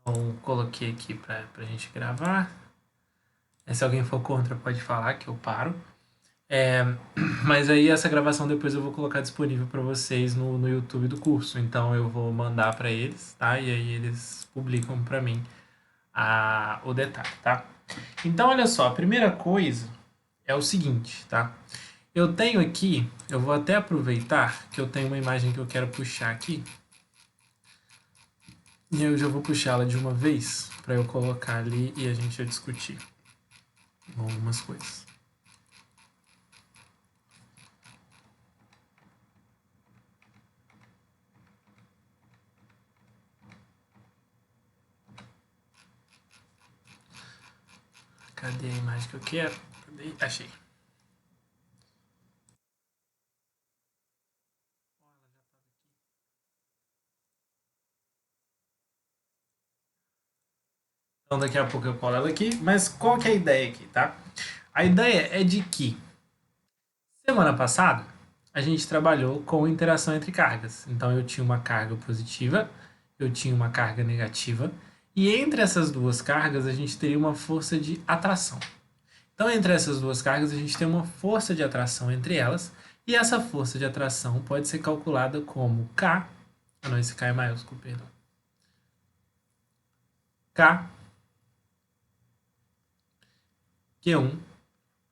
Então, coloquei aqui para a gente gravar. Se alguém for contra, pode falar que eu paro. Mas aí essa gravação depois eu vou colocar disponível para vocês no YouTube do curso. Então eu vou mandar para eles, tá? E aí eles publicam para mim o detalhe, tá? Então olha só, a primeira coisa é o seguinte, tá? Eu tenho aqui, eu vou até aproveitar que eu tenho uma imagem que eu quero puxar aqui. E eu já vou puxá-la de uma vez para eu colocar ali e a gente já discutir algumas coisas. Cadê a imagem que eu quero? Cadê? Achei. Então daqui a pouco eu colo ela aqui, mas qual que é a ideia aqui, tá? A ideia é de que semana passada a gente trabalhou com interação entre cargas. Então eu tinha uma carga positiva, eu tinha uma carga negativa, e entre essas duas cargas a gente teria uma força de atração. Então entre essas duas cargas a gente tem uma força de atração entre elas, e essa força de atração pode ser calculada como K, não, esse K é maiúsculo, perdão. K Q1,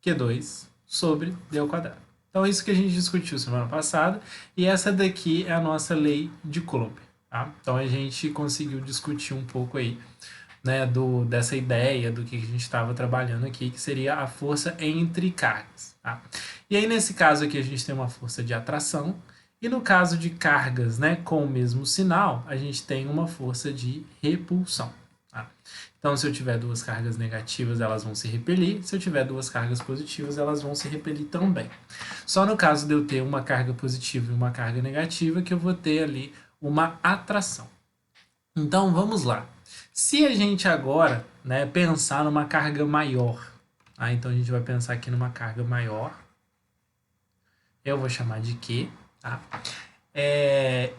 Q2 sobre D ao quadrado. Então, isso que a gente discutiu semana passada, e essa daqui é a nossa lei de Coulomb. Tá? Então, a gente conseguiu discutir um pouco aí, né, dessa ideia do que a gente estava trabalhando aqui, que seria a força entre cargas. Tá? E aí, nesse caso aqui, a gente tem uma força de atração, e no caso de cargas, né, com o mesmo sinal, a gente tem uma força de repulsão. Tá? Então, se eu tiver duas cargas negativas, elas vão se repelir. Se eu tiver duas cargas positivas, elas vão se repelir também. Só no caso de eu ter uma carga positiva e uma carga negativa, que eu vou ter ali uma atração. Então, vamos lá. Se a gente agora, né, pensar numa carga maior, tá? Então a gente vai pensar aqui numa carga maior. Eu vou chamar de Q, tá?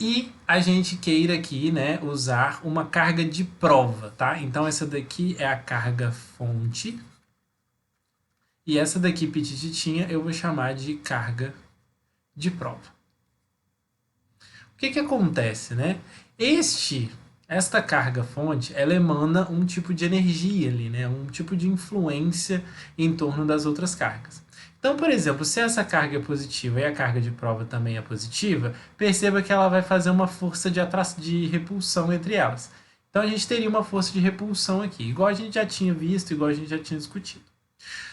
E a gente queira aqui, né, usar uma carga de prova, tá? Então essa daqui é a carga fonte. E essa daqui, petititinha, eu vou chamar de carga de prova. O que acontece, né? Esta carga fonte, ela emana um tipo de energia ali, né? Um tipo de influência em torno das outras cargas. Então, por exemplo, se essa carga é positiva e a carga de prova também é positiva, perceba que ela vai fazer uma força de repulsão entre elas. Então a gente teria uma força de repulsão aqui, igual a gente já tinha visto, igual a gente já tinha discutido.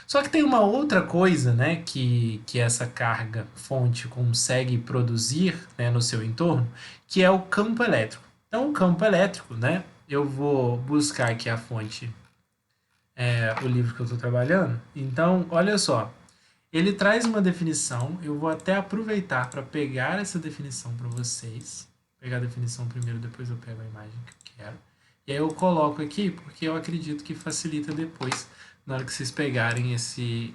Só que tem uma outra coisa, né, que essa carga fonte consegue produzir, né, no seu entorno, que é o campo elétrico. Então, o campo elétrico, né, eu vou buscar aqui a fonte, o livro que eu estou trabalhando. Então, olha só, ele traz uma definição, eu vou até aproveitar para pegar essa definição para vocês. Vou pegar a definição primeiro, depois eu pego a imagem que eu quero. E aí eu coloco aqui, porque eu acredito que facilita depois, na hora que vocês pegarem esse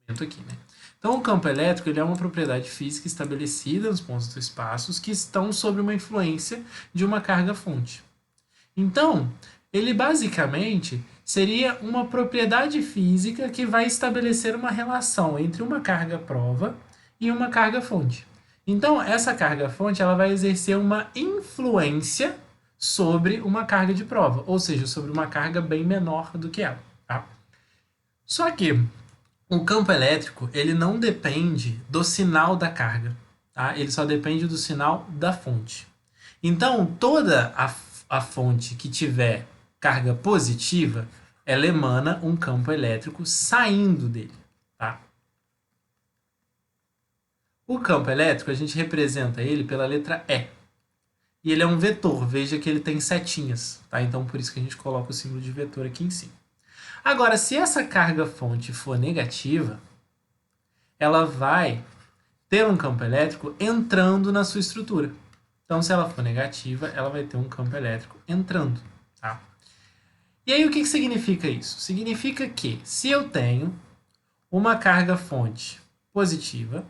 documento aqui, né? Então, o campo elétrico ele é uma propriedade física estabelecida nos pontos do espaço que estão sob uma influência de uma carga fonte. Então, ele basicamente seria uma propriedade física que vai estabelecer uma relação entre uma carga prova e uma carga fonte. Então, essa carga fonte ela vai exercer uma influência sobre uma carga de prova, ou seja, sobre uma carga bem menor do que ela. Tá? Só que o campo elétrico ele não depende do sinal da carga, tá? Ele só depende do sinal da fonte. Então, toda a fonte que tiver carga positiva, ela emana um campo elétrico saindo dele. Tá? O campo elétrico, a gente representa ele pela letra E. E ele é um vetor, veja que ele tem setinhas. Tá? Então, por isso que a gente coloca o símbolo de vetor aqui em cima. Agora, se essa carga fonte for negativa, ela vai ter um campo elétrico entrando na sua estrutura. Então, se ela for negativa, ela vai ter um campo elétrico entrando. Tá? E aí, o que significa isso? Significa que se eu tenho uma carga fonte positiva,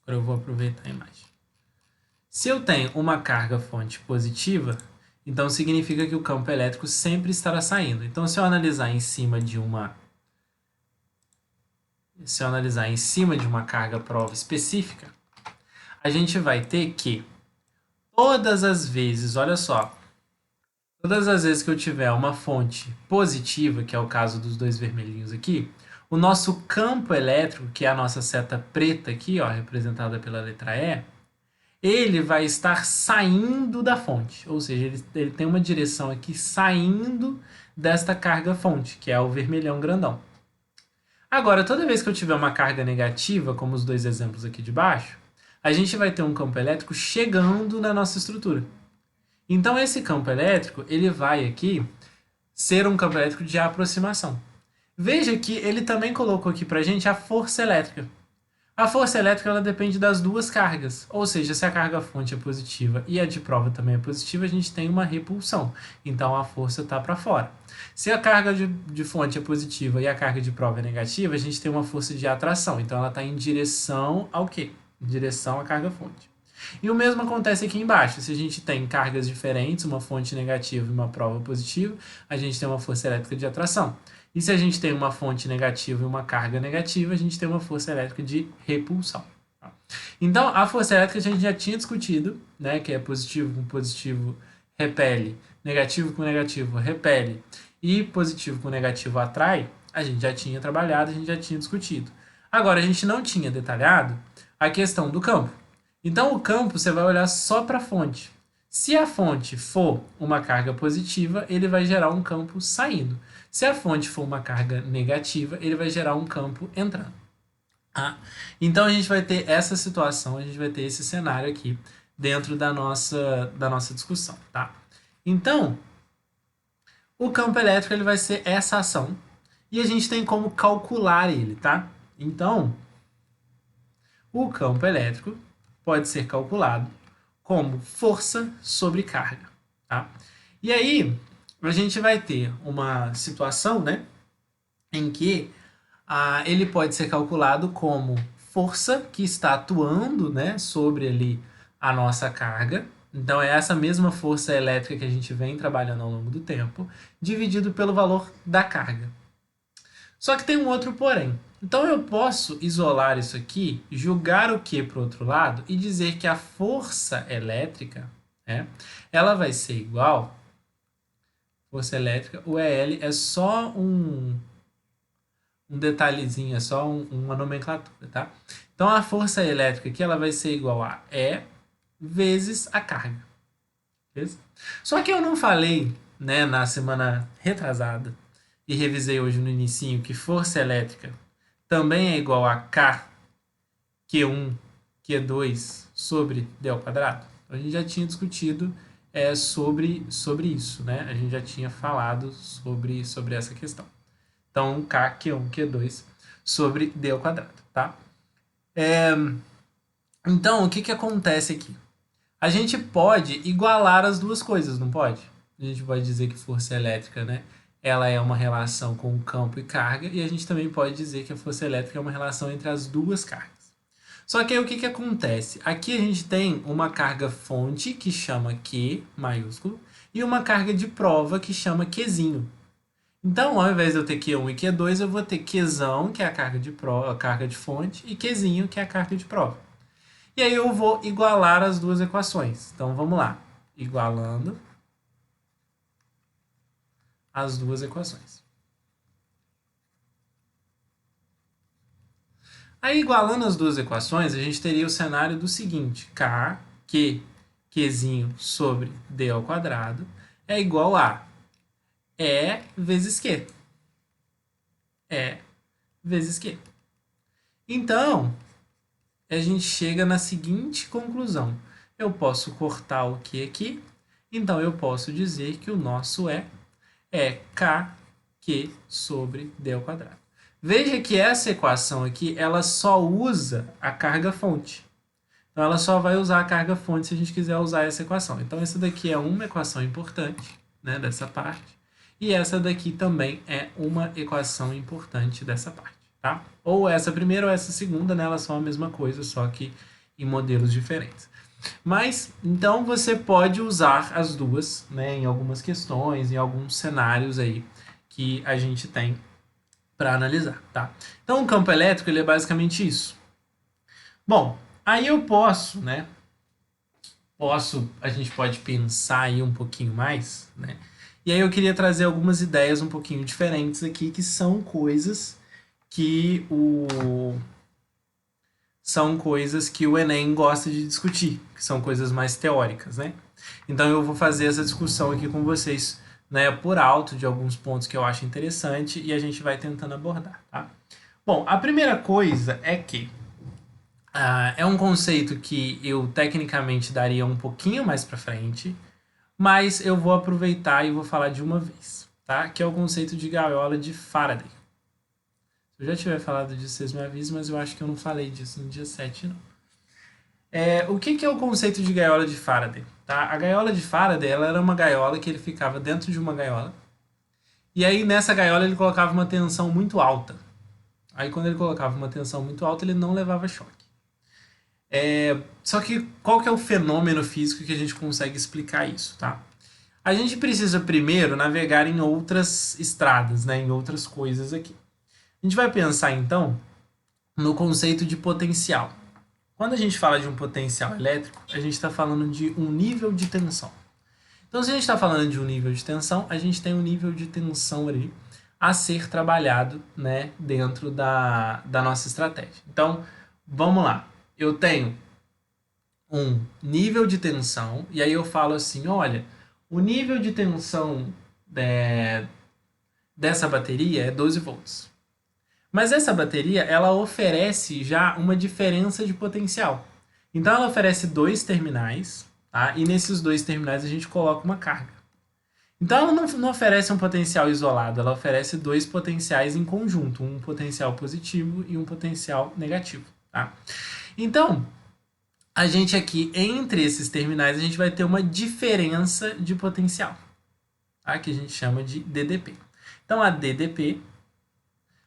Agora eu vou aproveitar a imagem. Se eu tenho uma carga fonte positiva, então significa que o campo elétrico sempre estará saindo. Então, se eu analisar em cima de uma carga prova específica, a gente vai ter que todas as vezes, olha só, todas as vezes que eu tiver uma fonte positiva, que é o caso dos dois vermelhinhos aqui, o nosso campo elétrico, que é a nossa seta preta aqui, ó, representada pela letra E, ele vai estar saindo da fonte, ou seja, ele tem uma direção aqui saindo desta carga fonte, que é o vermelhão grandão. Agora, toda vez que eu tiver uma carga negativa, como os dois exemplos aqui de baixo, a gente vai ter um campo elétrico chegando na nossa estrutura. Então, esse campo elétrico, ele vai aqui ser um campo elétrico de aproximação. Veja que ele também colocou aqui pra gente a força elétrica. A força elétrica ela depende das duas cargas, ou seja, se a carga fonte é positiva e a de prova também é positiva, a gente tem uma repulsão, então a força está para fora. Se a carga de fonte é positiva e a carga de prova é negativa, a gente tem uma força de atração, então ela está em direção ao quê? Em direção à carga fonte. E o mesmo acontece aqui embaixo, se a gente tem cargas diferentes, uma fonte negativa e uma prova positiva, a gente tem uma força elétrica de atração. E se a gente tem uma fonte negativa e uma carga negativa, a gente tem uma força elétrica de repulsão. Então, a força elétrica a gente já tinha discutido, né, que é positivo com positivo repele, negativo com negativo repele e positivo com negativo atrai, a gente já tinha trabalhado, a gente já tinha discutido. Agora, a gente não tinha detalhado a questão do campo. Então, o campo você vai olhar só para a fonte. Se a fonte for uma carga positiva, ele vai gerar um campo saindo. Se a fonte for uma carga negativa, ele vai gerar um campo entrando. Então a gente vai ter essa situação, a gente vai ter esse cenário aqui dentro da nossa discussão. Tá? Então, o campo elétrico ele vai ser essa ação e a gente tem como calcular ele. Tá? Então, o campo elétrico pode ser calculado como força sobre carga. Tá? E aí, a gente vai ter uma situação, né, em que ele pode ser calculado como força que está atuando, né, sobre ali a nossa carga. Então, é essa mesma força elétrica que a gente vem trabalhando ao longo do tempo, dividido pelo valor da carga. Só que tem um outro porém. Então, eu posso isolar isso aqui, jogar o Q para o outro lado e dizer que a força elétrica, né, ela vai ser igual força elétrica, o EL é só um detalhezinho, é só uma nomenclatura, tá? Então, a força elétrica aqui ela vai ser igual a E vezes a carga. Beleza? Só que eu não falei, né, na semana retrasada e revisei hoje no inicinho que força elétrica também é igual a K, Q1, Q2 sobre D ao quadrado. A gente já tinha discutido sobre isso, né? A gente já tinha falado sobre essa questão. Então, K, Q1, Q2 sobre D ao quadrado, tá? Então, o que acontece aqui? A gente pode igualar as duas coisas, não pode? A gente pode dizer que força elétrica, né, ela é uma relação com campo e carga, e a gente também pode dizer que a força elétrica é uma relação entre as duas cargas. Só que aí o que acontece? Aqui a gente tem uma carga fonte que chama Q maiúsculo e uma carga de prova que chama Qzinho. Então, ao invés de eu ter Q1 e Q2, eu vou ter Qzão, que é a carga de prova, a carga de fonte, e Qzinho, que é a carga de prova. E aí eu vou igualar as duas equações. Então, vamos lá. Igualando as duas equações. Aí, igualando as duas equações, a gente teria o cenário do seguinte. Qzinho sobre D ao quadrado é igual a E vezes Q. E vezes Q. Então, a gente chega na seguinte conclusão. Eu posso cortar o Q aqui, então eu posso dizer que o nosso E é KQ sobre D ao quadrado. Veja que essa equação aqui, ela só usa a carga fonte. Então, ela só vai usar a carga fonte se a gente quiser usar essa equação. Então, essa daqui é uma equação importante, né, dessa parte. E essa daqui também é uma equação importante dessa parte, tá? Ou essa primeira ou essa segunda, né, elas são a mesma coisa, só que em modelos diferentes. Mas, então, você pode usar as duas, né, em algumas questões, em alguns cenários aí que a gente tem para analisar, tá? Então, o campo elétrico, ele é basicamente isso. Bom, aí eu posso, né, a gente pode pensar aí um pouquinho mais, né? E aí eu queria trazer algumas ideias um pouquinho diferentes aqui, que são coisas que o Enem gosta de discutir, que são coisas mais teóricas, né? Então eu vou fazer essa discussão aqui com vocês, né, por alto de alguns pontos que eu acho interessante e a gente vai tentando abordar, tá? Bom, a primeira coisa é que é um conceito que eu tecnicamente daria um pouquinho mais para frente, mas eu vou aproveitar e vou falar de uma vez, tá? Que é o conceito de gaiola de Faraday. Se eu já tiver falado disso, vocês me avisam, mas eu acho que eu não falei disso no dia 7, não. O que é o conceito de gaiola de Faraday? Tá? A gaiola de Faraday, ela era uma gaiola que ele ficava dentro de uma gaiola, e aí nessa gaiola ele colocava uma tensão muito alta. Aí quando ele colocava uma tensão muito alta, ele não levava choque. Só que qual que é o fenômeno físico que a gente consegue explicar isso, tá? A gente precisa primeiro navegar em outras estradas, né, em outras coisas aqui. A gente vai pensar então no conceito de potencial. Quando a gente fala de um potencial elétrico, a gente está falando de um nível de tensão. Então, se a gente está falando de um nível de tensão, a gente tem um nível de tensão ali a ser trabalhado, né, dentro da nossa estratégia. Então, vamos lá. Eu tenho um nível de tensão, e aí eu falo assim, olha, o nível de tensão dessa bateria é 12 volts. Mas essa bateria, ela oferece já uma diferença de potencial. Então ela oferece dois terminais, tá? E nesses dois terminais a gente coloca uma carga. Então ela não oferece um potencial isolado, ela oferece dois potenciais em conjunto, um potencial positivo e um potencial negativo, tá? Então, a gente aqui, entre esses terminais, a gente vai ter uma diferença de potencial, tá? Que a gente chama de DDP. Então a DDP,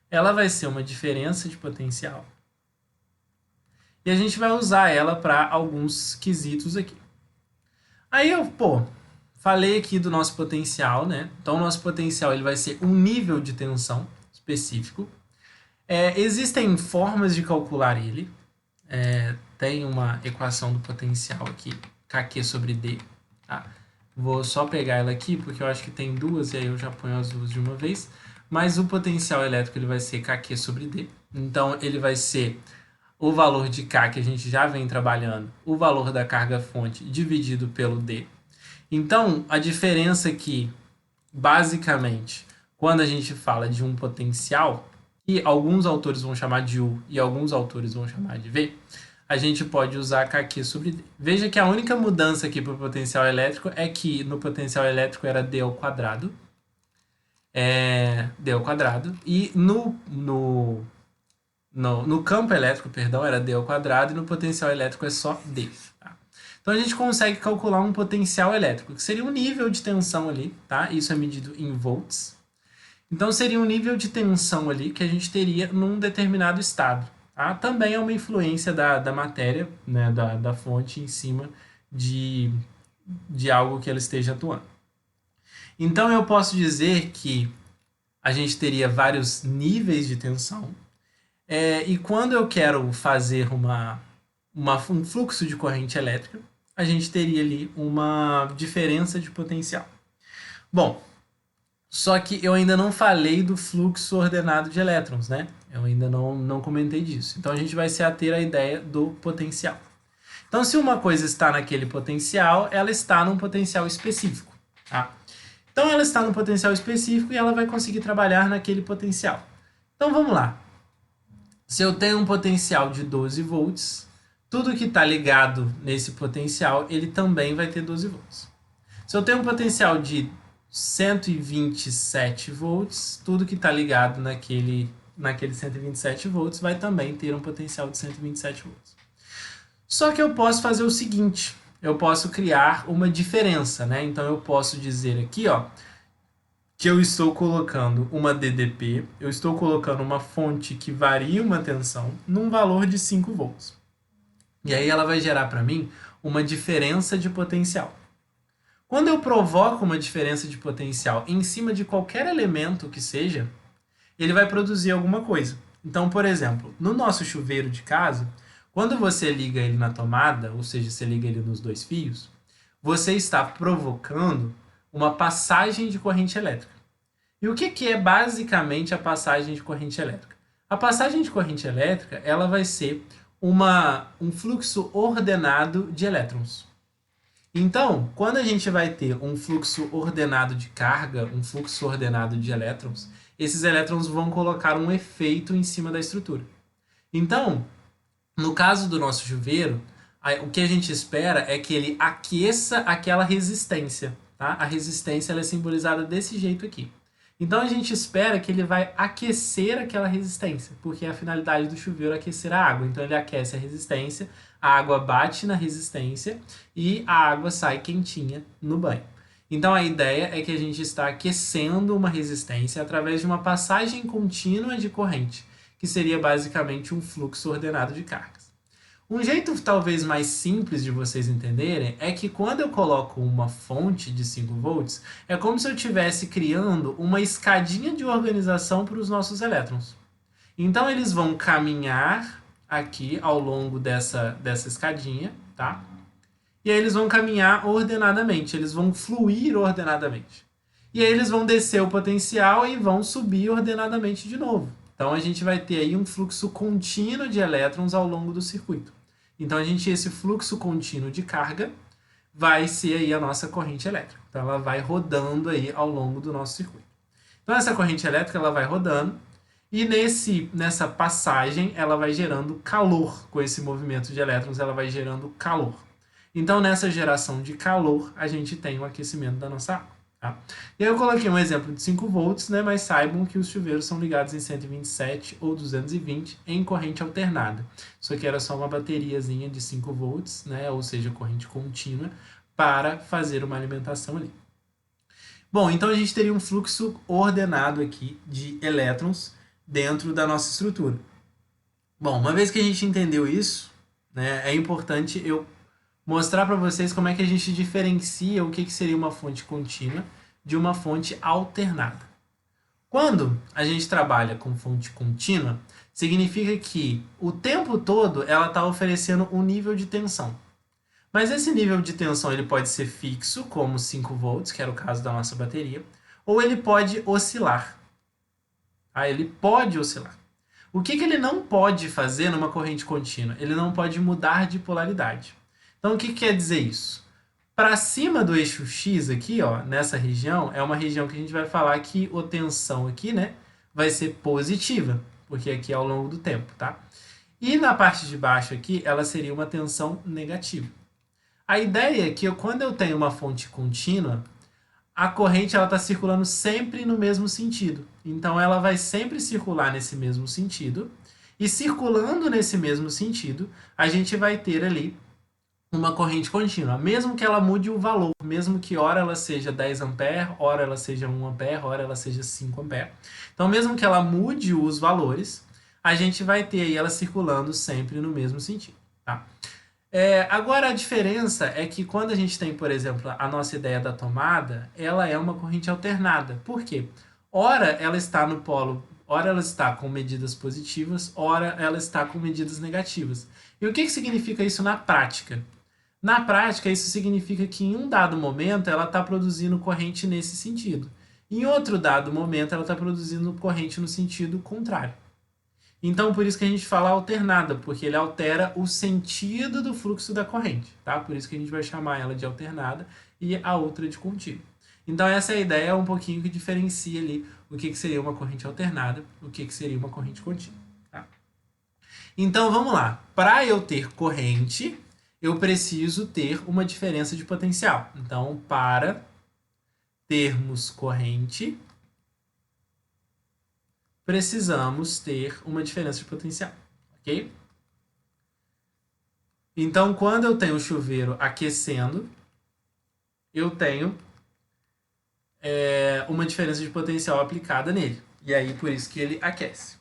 ela vai ser uma diferença de potencial. E a gente vai usar ela para alguns quesitos aqui. Aí eu, falei aqui do nosso potencial, né? Então o nosso potencial ele vai ser um nível de tensão específico. Existem formas de calcular ele. Tem uma equação do potencial aqui, Kq sobre D. Tá? Vou só pegar ela aqui, porque eu acho que tem duas, e aí eu já ponho as duas de uma vez. Mas o potencial elétrico ele vai ser Kq sobre D. Então, ele vai ser o valor de K que a gente já vem trabalhando, o valor da carga-fonte dividido pelo D. Então, a diferença aqui, basicamente, quando a gente fala de um potencial, que alguns autores vão chamar de U e alguns autores vão chamar de V, a gente pode usar Kq sobre D. Veja que a única mudança aqui para o potencial elétrico é que no potencial elétrico era D ao quadrado, D ao quadrado, e no campo elétrico, perdão, era D ao quadrado, e no potencial elétrico é só D. Tá? Então a gente consegue calcular um potencial elétrico, que seria um nível de tensão ali, tá? Isso é medido em volts. Então seria um nível de tensão ali que a gente teria num determinado estado. Tá? Também é uma influência da matéria, né, da fonte em cima de algo que ela esteja atuando. Então eu posso dizer que a gente teria vários níveis de tensão, e quando eu quero fazer um fluxo de corrente elétrica, a gente teria ali uma diferença de potencial. Bom, só que eu ainda não falei do fluxo ordenado de elétrons, né? Eu ainda não comentei disso. Então a gente vai se ater à ideia do potencial. Então, se uma coisa está naquele potencial, ela está num potencial específico. Tá? Então, ela está num potencial específico e ela vai conseguir trabalhar naquele potencial. Então, vamos lá. Se eu tenho um potencial de 12 volts, tudo que está ligado nesse potencial, ele também vai ter 12 volts. Se eu tenho um potencial de 127 volts, tudo que está ligado naquele 127 volts vai também ter um potencial de 127 volts. Só que eu posso fazer o seguinte, eu posso criar uma diferença, né? Então eu posso dizer aqui, que eu estou colocando uma DDP, eu estou colocando uma fonte que varia uma tensão num valor de 5 volts. E aí ela vai gerar para mim uma diferença de potencial. Quando eu provoco uma diferença de potencial em cima de qualquer elemento que seja, ele vai produzir alguma coisa. Então, por exemplo, no nosso chuveiro de casa, quando você liga ele na tomada, ou seja, você liga ele nos dois fios, você está provocando uma passagem de corrente elétrica. E o que é basicamente a passagem de corrente elétrica? A passagem de corrente elétrica ela vai ser um fluxo ordenado de elétrons. Então, quando a gente vai ter um fluxo ordenado de carga, um fluxo ordenado de elétrons, esses elétrons vão colocar um efeito em cima da estrutura. Então, no caso do nosso chuveiro, o que a gente espera é que ele aqueça aquela resistência. Tá? A resistência ela é simbolizada desse jeito aqui. Então a gente espera que ele vai aquecer aquela resistência, porque a finalidade do chuveiro é aquecer a água. Então ele aquece a resistência, a água bate na resistência e a água sai quentinha no banho. Então a ideia é que a gente está aquecendo uma resistência através de uma passagem contínua de corrente, que seria basicamente um fluxo ordenado de cargas. Um jeito talvez mais simples de vocês entenderem é que quando eu coloco uma fonte de 5 volts, é como se eu estivesse criando uma escadinha de organização para os nossos elétrons. Então eles vão caminhar aqui ao longo dessa escadinha, tá? E aí eles vão caminhar ordenadamente, eles vão fluir ordenadamente. E aí eles vão descer o potencial e vão subir ordenadamente de novo. Então a gente vai ter aí um fluxo contínuo de elétrons ao longo do circuito. Então esse fluxo contínuo de carga vai ser aí a nossa corrente elétrica. Então ela vai rodando aí ao longo do nosso circuito. Então essa corrente elétrica ela vai rodando e nessa passagem ela vai gerando calor. Com esse movimento de elétrons ela vai gerando calor. Então nessa geração de calor a gente tem o aquecimento da nossa água. Tá? E aí eu coloquei um exemplo de 5 volts, né, mas saibam que os chuveiros são ligados em 127 ou 220 em corrente alternada. Isso aqui era só uma bateriazinha de 5 volts, né, ou seja, corrente contínua, para fazer uma alimentação ali. Bom, então a gente teria um fluxo ordenado aqui de elétrons dentro da nossa estrutura. Bom, uma vez que a gente entendeu isso, né, é importante eu mostrar para vocês como é que a gente diferencia o que seria uma fonte contínua de uma fonte alternada. Quando a gente trabalha com fonte contínua, significa que o tempo todo ela está oferecendo um nível de tensão. Mas esse nível de tensão ele pode ser fixo, como 5 volts, que era o caso da nossa bateria, ou ele pode oscilar. Ele pode oscilar. O que ele não pode fazer numa corrente contínua? Ele não pode mudar de polaridade. Então, o que quer dizer isso? Para cima do eixo X aqui, ó, nessa região, é uma região que a gente vai falar que a tensão aqui, né, vai ser positiva, porque aqui é ao longo do tempo, tá? E na parte de baixo aqui, ela seria uma tensão negativa. A ideia é que quando eu tenho uma fonte contínua, a corrente está circulando sempre no mesmo sentido. Então, ela vai sempre circular nesse mesmo sentido. E circulando nesse mesmo sentido, a gente vai ter ali uma corrente contínua, mesmo que ela mude o valor, mesmo que hora ela seja 10 ampere, hora ela seja 1 ampere, hora ela seja 5 ampere. Então, mesmo que ela mude os valores, a gente vai ter aí ela circulando sempre no mesmo sentido. Tá? Agora, a diferença é que quando a gente tem, por exemplo, a nossa ideia da tomada, ela é uma corrente alternada. Por quê? Ora ela está no polo, ora ela está com medidas positivas, ora ela está com medidas negativas. E o que significa isso na prática? Na prática, isso significa que em um dado momento ela está produzindo corrente nesse sentido. Em outro dado momento ela está produzindo corrente no sentido contrário. Então, por isso que a gente fala alternada, porque ele altera o sentido do fluxo da corrente, tá? Por isso que a gente vai chamar ela de alternada e a outra de contínua. Então, essa é a ideia um pouquinho que diferencia ali o que seria uma corrente alternada, o que seria uma corrente contínua. Tá? Então, vamos lá. Para eu ter corrente, eu preciso ter uma diferença de potencial. Então, para termos corrente, precisamos ter uma diferença de potencial, ok? Então, quando eu tenho o chuveiro aquecendo, eu tenho uma diferença de potencial aplicada nele. E aí, por isso que ele aquece.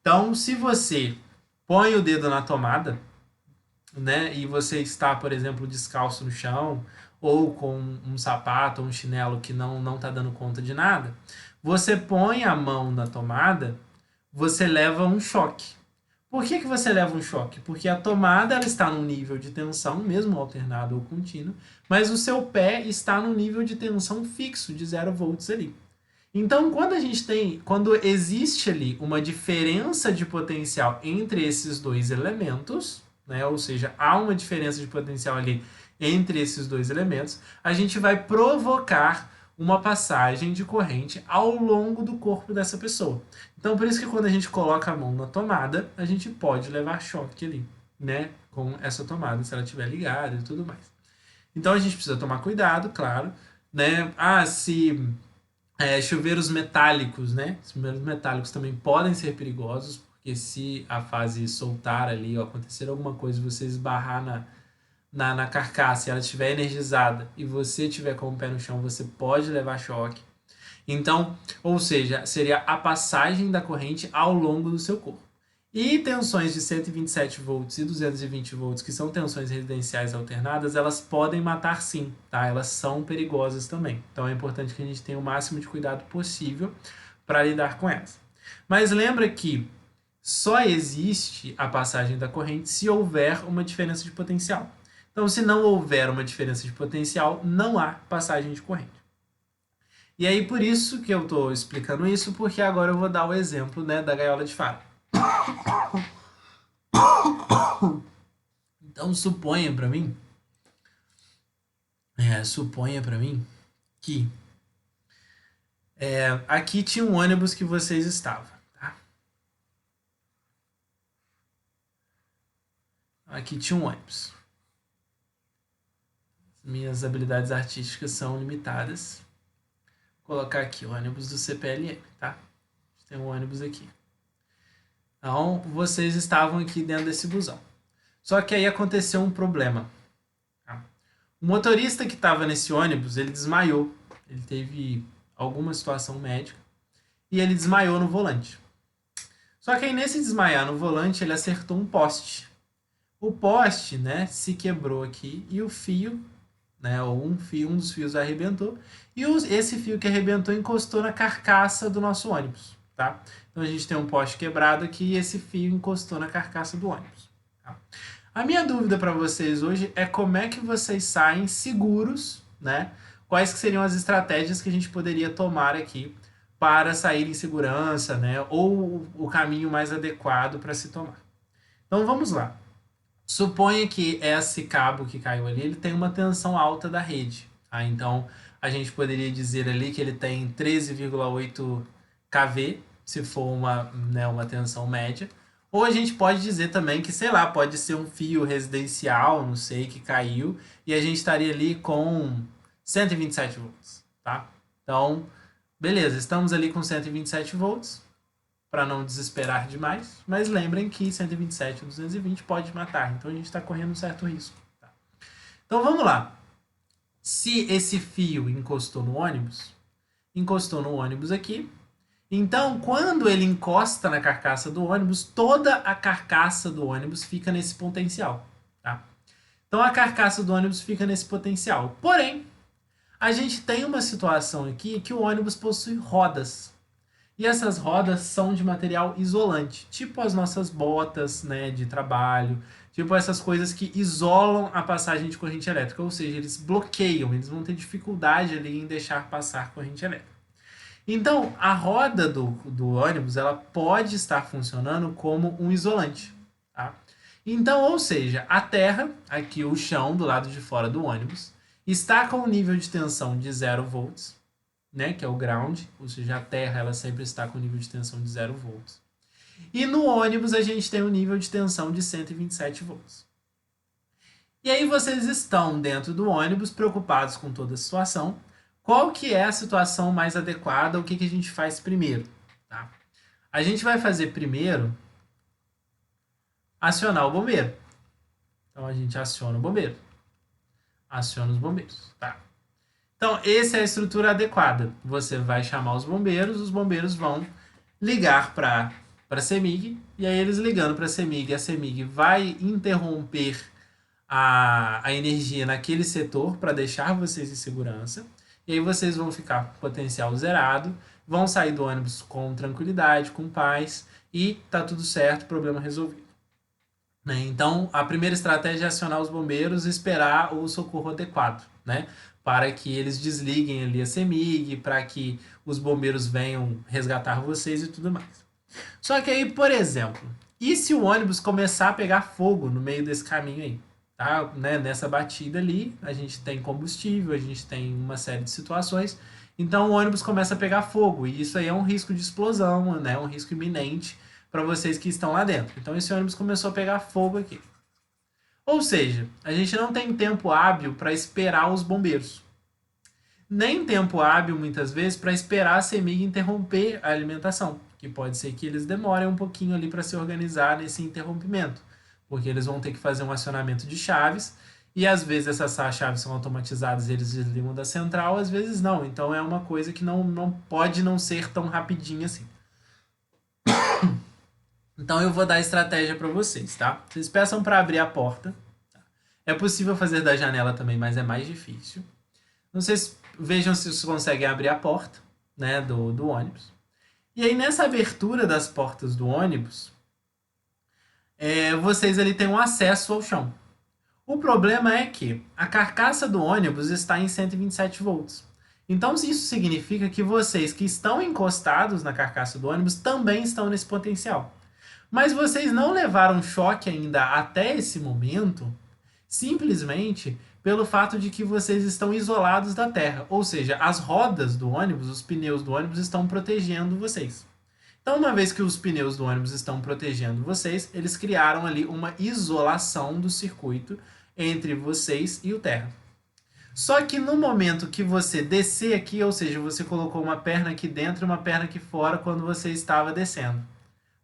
Então, se você põe o dedo na tomada, né, e você está, por exemplo, descalço no chão, ou com um sapato ou um chinelo que não está dando conta de nada, você põe a mão na tomada, você leva um choque. Por que você leva um choque? Porque a tomada ela está num nível de tensão, mesmo alternado ou contínuo, mas o seu pé está num nível de tensão fixo de 0 volts ali. Então, quando existe ali uma diferença de potencial entre esses dois elementos, né, ou seja, há uma diferença de potencial ali entre esses dois elementos, a gente vai provocar uma passagem de corrente ao longo do corpo dessa pessoa. Então, por isso que quando a gente coloca a mão na tomada, a gente pode levar choque ali, né, com essa tomada, se ela estiver ligada e tudo mais. Então, a gente precisa tomar cuidado, claro, né? Se chuveiros metálicos, né? Os chuveiros metálicos também podem ser perigosos, porque se a fase soltar ali, ou acontecer alguma coisa, você esbarrar na carcaça e ela estiver energizada e você estiver com o pé no chão, você pode levar choque. Então, ou seja, seria a passagem da corrente ao longo do seu corpo. E tensões de 127 volts e 220 volts, que são tensões residenciais alternadas, elas podem matar sim, tá? Elas são perigosas também. Então é importante que a gente tenha o máximo de cuidado possível para lidar com elas. Mas lembra que só existe a passagem da corrente se houver uma diferença de potencial. Então, se não houver uma diferença de potencial, não há passagem de corrente. E aí, por isso que eu estou explicando isso, porque agora eu vou dar o exemplo, né, da gaiola de Faraday. Então suponha para mim que aqui tinha um ônibus que vocês estavam, tá? Aqui tinha um ônibus. Minhas habilidades artísticas são limitadas. Vou colocar aqui o ônibus do CPLM, tá? Tem um ônibus aqui. Então, vocês estavam aqui dentro desse busão. Só que aí aconteceu um problema. Tá? O motorista que estava nesse ônibus, ele desmaiou. Ele teve alguma situação médica e ele desmaiou no volante. Só que aí nesse desmaiar no volante, ele acertou um poste. O poste, né, se quebrou aqui e o fio, né, ou um dos fios arrebentou e esse fio que arrebentou encostou na carcaça do nosso ônibus, tá? Então a gente tem um poste quebrado aqui e esse fio encostou na carcaça do ônibus. Tá? A minha dúvida para vocês hoje é como é que vocês saem seguros, né? Quais que seriam as estratégias que a gente poderia tomar aqui para sair em segurança, né? Ou o caminho mais adequado para se tomar. Então vamos lá. Suponha que esse cabo que caiu ali, ele tem uma tensão alta da rede. Tá? Então a gente poderia dizer ali que ele tem 13,8 kV, se for uma tensão média. Ou a gente pode dizer também que, sei lá, pode ser um fio residencial, não sei, que caiu, e a gente estaria ali com 127 volts, tá? Então, beleza, estamos ali com 127 volts, para não desesperar demais, mas lembrem que 127 ou 220 pode matar, então a gente está correndo um certo risco. Tá? Então vamos lá. Se esse fio encostou no ônibus aqui, então quando ele encosta na carcaça do ônibus, toda a carcaça do ônibus fica nesse potencial. Tá? Então a carcaça do ônibus fica nesse potencial. Porém, a gente tem uma situação aqui que o ônibus possui rodas. E essas rodas são de material isolante, tipo as nossas botas, né, de trabalho, tipo essas coisas que isolam a passagem de corrente elétrica, ou seja, eles bloqueiam, eles vão ter dificuldade ali em deixar passar corrente elétrica. Então, a roda do ônibus, ela pode estar funcionando como um isolante, tá? Então, ou seja, a terra, aqui o chão do lado de fora do ônibus, está com um nível de tensão de 0 volts, né, que é o ground, ou seja, a terra ela sempre está com nível de tensão de 0 volts. E no ônibus a gente tem um nível de tensão de 127 volts. E aí vocês estão dentro do ônibus preocupados com toda a situação. Qual que é a situação mais adequada? O que a gente faz primeiro? Tá? A gente vai fazer primeiro acionar o bombeiro. Então a gente aciona o bombeiro. Aciona os bombeiros. Tá? Então, essa é a estrutura adequada. Você vai chamar os bombeiros vão ligar para a CEMIG, e aí eles ligando para a CEMIG vai interromper a energia naquele setor para deixar vocês em segurança. E aí vocês vão ficar com potencial zerado, vão sair do ônibus com tranquilidade, com paz, e tá tudo certo, problema resolvido. Né? Então, a primeira estratégia é acionar os bombeiros e esperar o socorro adequado, né? Para que eles desliguem ali a CEMIG, para que os bombeiros venham resgatar vocês e tudo mais. Só que aí, por exemplo, e se o ônibus começar a pegar fogo no meio desse caminho aí? Tá? Né? Nessa batida ali, a gente tem combustível, a gente tem uma série de situações. Então o ônibus começa a pegar fogo, e isso aí é um risco de explosão, né? Um risco iminente para vocês que estão lá dentro. Então esse ônibus começou a pegar fogo aqui. Ou seja, a gente não tem tempo hábil para esperar os bombeiros. Nem tempo hábil, muitas vezes, para esperar a CEMIG interromper a alimentação. Que pode ser que eles demorem um pouquinho ali para se organizar nesse interrompimento. Porque eles vão ter que fazer um acionamento de chaves. E às vezes essas chaves são automatizadas e eles desligam da central, às vezes não. Então é uma coisa que não pode não ser tão rapidinho assim. Então eu vou dar a estratégia para vocês, tá? Vocês peçam para abrir a porta. É possível fazer da janela também, mas é mais difícil. Vocês vejam se vocês conseguem abrir a porta, né, do ônibus. E aí nessa abertura das portas do ônibus, vocês ali têm um acesso ao chão. O problema é que a carcaça do ônibus está em 127 volts. Então isso significa que vocês que estão encostados na carcaça do ônibus também estão nesse potencial. Mas vocês não levaram choque ainda até esse momento, simplesmente pelo fato de que vocês estão isolados da terra. Ou seja, as rodas do ônibus, os pneus do ônibus estão protegendo vocês. Então, uma vez que os pneus do ônibus estão protegendo vocês, eles criaram ali uma isolação do circuito entre vocês e o terra. Só que no momento que você descer aqui, ou seja, você colocou uma perna aqui dentro e uma perna aqui fora quando você estava descendo,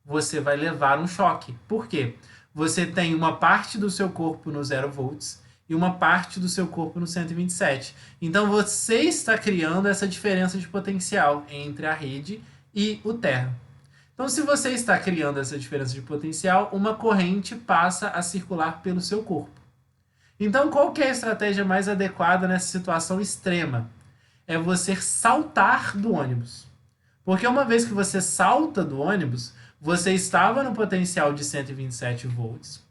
você vai levar um choque. Por quê? Você tem uma parte do seu corpo no 0 volts e uma parte do seu corpo no 127. Então você está criando essa diferença de potencial entre a rede e o terra. Então, se você está criando essa diferença de potencial, uma corrente passa a circular pelo seu corpo. Então, qual que é a estratégia mais adequada nessa situação extrema? É você saltar do ônibus. Porque uma vez que você salta do ônibus, você estava no potencial de 127 volts.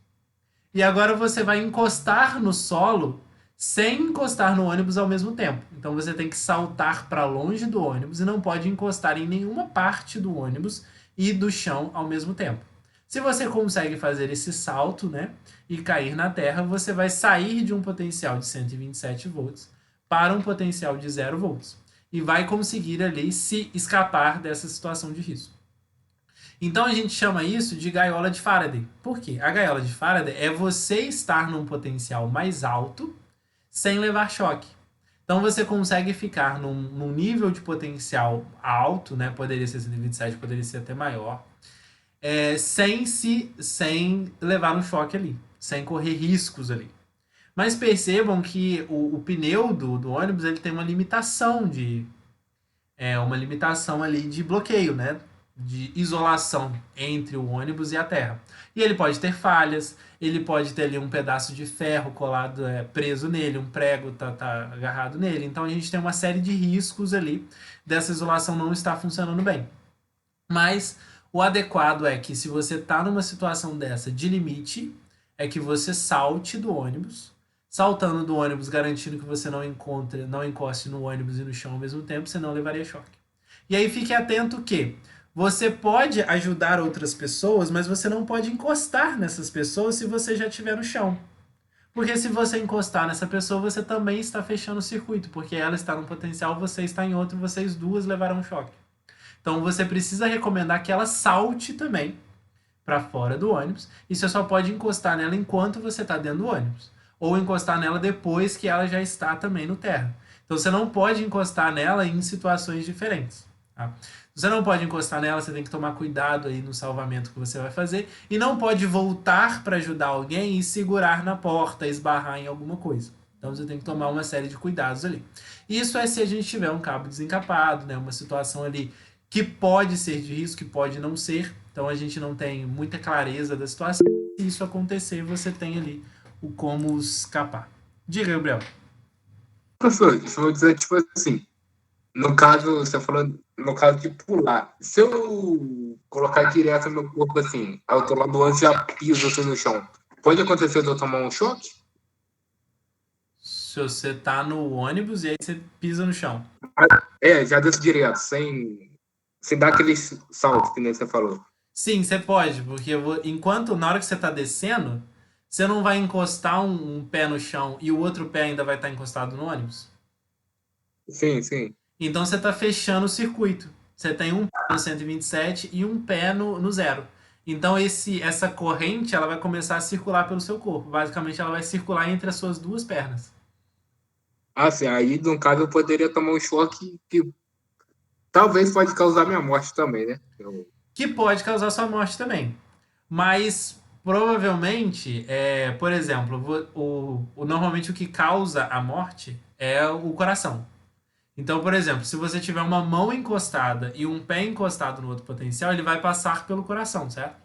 E agora você vai encostar no solo sem encostar no ônibus ao mesmo tempo. Então você tem que saltar para longe do ônibus e não pode encostar em nenhuma parte do ônibus e do chão ao mesmo tempo. Se você consegue fazer esse salto, né, e cair na terra, você vai sair de um potencial de 127 volts para um potencial de 0 volts e vai conseguir ali se escapar dessa situação de risco. Então a gente chama isso de gaiola de Faraday. Por quê? A gaiola de Faraday é você estar num potencial mais alto sem levar choque. Então você consegue ficar num nível de potencial alto, né? Poderia ser 127, poderia ser até maior, sem levar um choque ali, sem correr riscos ali. Mas percebam que o pneu do ônibus ele tem uma limitação uma limitação ali de bloqueio, né? De isolação entre o ônibus e a terra. E ele pode ter falhas, ele pode ter ali um pedaço de ferro colado, preso nele, um prego tá agarrado nele. Então a gente tem uma série de riscos ali dessa isolação não estar funcionando bem. Mas o adequado é que se você está numa situação dessa de limite, é que você salte do ônibus. Saltando do ônibus, garantindo que você não encoste no ônibus e no chão ao mesmo tempo, você não levaria choque. E aí fique atento que você pode ajudar outras pessoas, mas você não pode encostar nessas pessoas se você já estiver no chão. Porque se você encostar nessa pessoa, você também está fechando o circuito, porque ela está num potencial, você está em outro, vocês duas levarão choque. Então você precisa recomendar que ela salte também para fora do ônibus, e você só pode encostar nela enquanto você está dentro do ônibus, ou encostar nela depois que ela já está também no terra. Então você não pode encostar nela em situações diferentes. Tá? Você não pode encostar nela, você tem que tomar cuidado aí no salvamento que você vai fazer, e não pode voltar para ajudar alguém e segurar na porta, esbarrar em alguma coisa. Então você tem que tomar uma série de cuidados ali. Isso é se a gente tiver um cabo desencapado, né, uma situação ali que pode ser de risco, que pode não ser. Então a gente não tem muita clareza da situação. Se isso acontecer, você tem ali o como escapar. Diga, Gabriel. Professor, isso eu vou dizer, tipo assim, no caso, você falou, no caso de pular, se eu colocar direto no meu corpo assim, eu tô lá do lado já piso assim no chão, pode acontecer de eu tomar um choque? Se você tá no ônibus e aí você pisa no chão. É, já desço direto, sem dar aquele salto, que nem você falou. Sim, você pode, porque enquanto na hora que você tá descendo, você não vai encostar um pé no chão e o outro pé ainda vai estar encostado no ônibus. Sim, sim. Então você está fechando o circuito. Você tem um pé no 127 e um pé no zero. Então essa corrente ela vai começar a circular pelo seu corpo. Basicamente, ela vai circular entre as suas duas pernas. Assim, aí, no caso, eu poderia tomar um choque que talvez pode causar minha morte também, né? Que pode causar sua morte também. Mas provavelmente, por exemplo, normalmente o que causa a morte é o coração. Então, por exemplo, se você tiver uma mão encostada e um pé encostado no outro potencial, ele vai passar pelo coração, certo?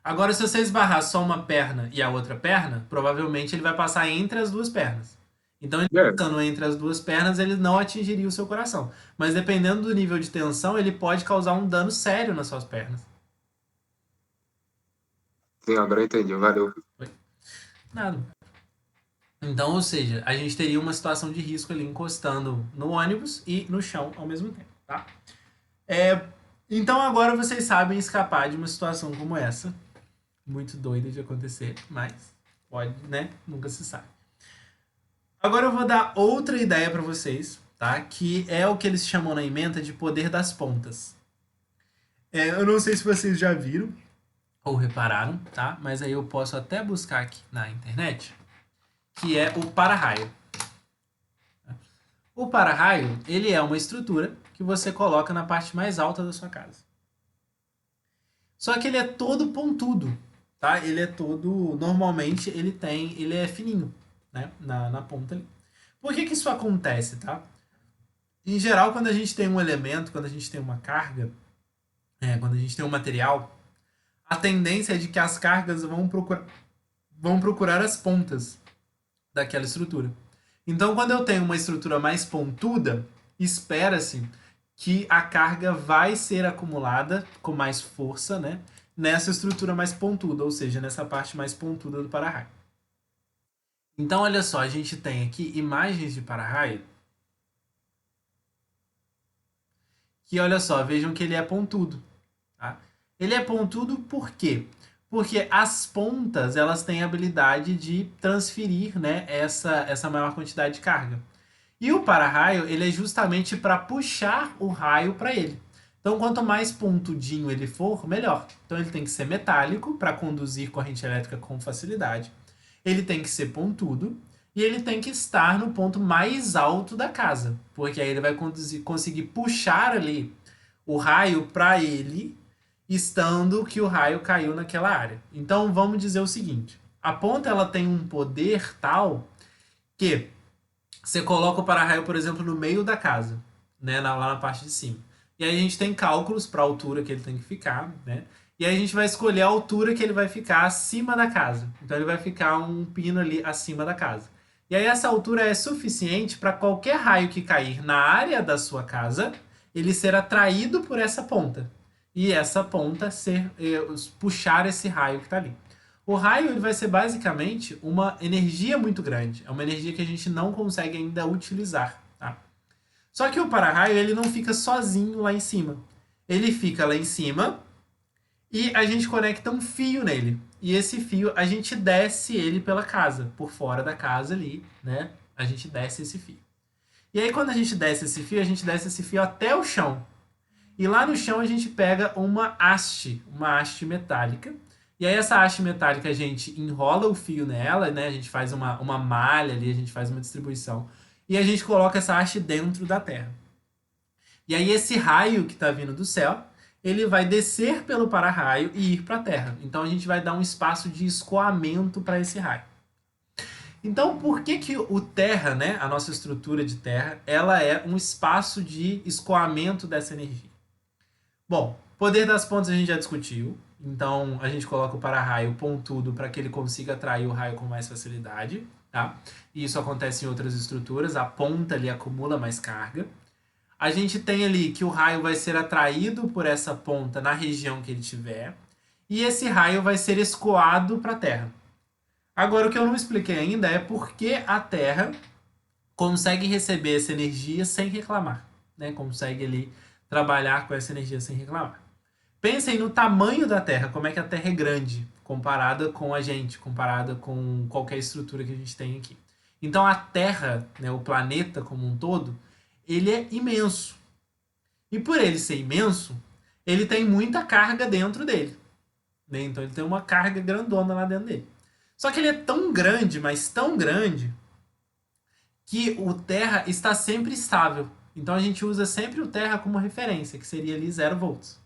Agora, se você esbarrar só uma perna e a outra perna, provavelmente ele vai passar entre as duas pernas. Então, ele É, passando entre as duas pernas, ele não atingiria o seu coração. Mas dependendo do nível de tensão, ele pode causar um dano sério nas suas pernas. sim, agora eu entendi, valeu. Oi? Nada. Então, ou seja, a gente teria uma situação de risco ali encostando no ônibus e no chão ao mesmo tempo, tá? É, então agora vocês sabem escapar de uma situação como essa. Muito doida de acontecer, mas pode, né? Nunca se sabe. Agora eu vou dar outra ideia para vocês, tá? Que é o que eles chamam na ementa de poder das pontas. Eu não sei se vocês já viram ou repararam, tá? Mas aí eu posso até buscar aqui na internet, que é o para-raio. O para-raio, ele é uma estrutura que você coloca na parte mais alta da sua casa. Só que ele é todo pontudo, tá? Ele é todo, normalmente ele é fininho, né? Na ponta ali. Por que isso acontece, tá? Em geral, quando a gente tem um elemento, quando a gente tem uma carga, quando a gente tem um material, a tendência é de que as cargas vão procurar as pontas daquela estrutura. Então, quando eu tenho uma estrutura mais pontuda, espera-se que a carga vai ser acumulada com mais força, né? Nessa estrutura mais pontuda, ou seja, nessa parte mais pontuda do para-raio. Então, olha só, a gente tem aqui imagens de para-raio que, olha só, vejam que ele é pontudo. Tá? Ele é pontudo por quê? Porque as pontas elas têm a habilidade de transferir, né, essa maior quantidade de carga. E o para-raio ele é justamente para puxar o raio para ele. Então, quanto mais pontudinho ele for, melhor. Então, ele tem que ser metálico para conduzir corrente elétrica com facilidade. Ele tem que ser pontudo e ele tem que estar no ponto mais alto da casa, porque aí ele vai conseguir puxar ali o raio para ele, estando que o raio caiu naquela área. Então, vamos dizer o seguinte: a ponta ela tem um poder tal que você coloca o para-raio, por exemplo, no meio da casa, né, lá na parte de cima. E aí a gente tem cálculos para a altura que ele tem que ficar, né? E aí a gente vai escolher a altura que ele vai ficar acima da casa. Então ele vai ficar um pino ali acima da casa. E aí essa altura é suficiente para qualquer raio que cair na área da sua casa, ele ser atraído por essa ponta. E essa ponta puxar esse raio que está ali. O raio ele vai ser basicamente uma energia muito grande. É uma energia que a gente não consegue ainda utilizar. Tá? Só que o para-raio ele não fica sozinho lá em cima. Ele fica lá em cima e a gente conecta um fio nele. E esse fio a gente desce ele pela casa, por fora da casa ali, né? A gente desce esse fio. E aí quando a gente desce esse fio até o chão. E lá no chão a gente pega uma haste metálica. E aí essa haste metálica a gente enrola o fio nela, né? A gente faz uma malha ali, a gente faz uma distribuição. E a gente coloca essa haste dentro da terra. E aí esse raio que está vindo do céu, ele vai descer pelo para-raio e ir para a terra. Então a gente vai dar um espaço de escoamento para esse raio. Então, por que que o terra, né, a nossa estrutura de terra, ela é um espaço de escoamento dessa energia? Bom, poder das pontas a gente já discutiu. Então, a gente coloca o para-raio pontudo para que ele consiga atrair o raio com mais facilidade, tá? E isso acontece em outras estruturas, a ponta ali acumula mais carga. A gente tem ali que o raio vai ser atraído por essa ponta na região que ele tiver, e esse raio vai ser escoado para a Terra. Agora, o que eu não expliquei ainda é por que a Terra consegue receber essa energia sem reclamar, né? Consegue ali trabalhar com essa energia sem reclamar. Pensem no tamanho da Terra, como é que a Terra é grande comparada com a gente, comparada com qualquer estrutura que a gente tem aqui. Então a Terra, né, o planeta como um todo, ele é imenso. E por ele ser imenso, ele tem muita carga dentro dele. Né? Então ele tem uma carga grandona lá dentro dele. Só que ele é tão grande, mas tão grande, que o Terra está sempre estável. Então a gente usa sempre o Terra como referência, que seria ali 0 volts.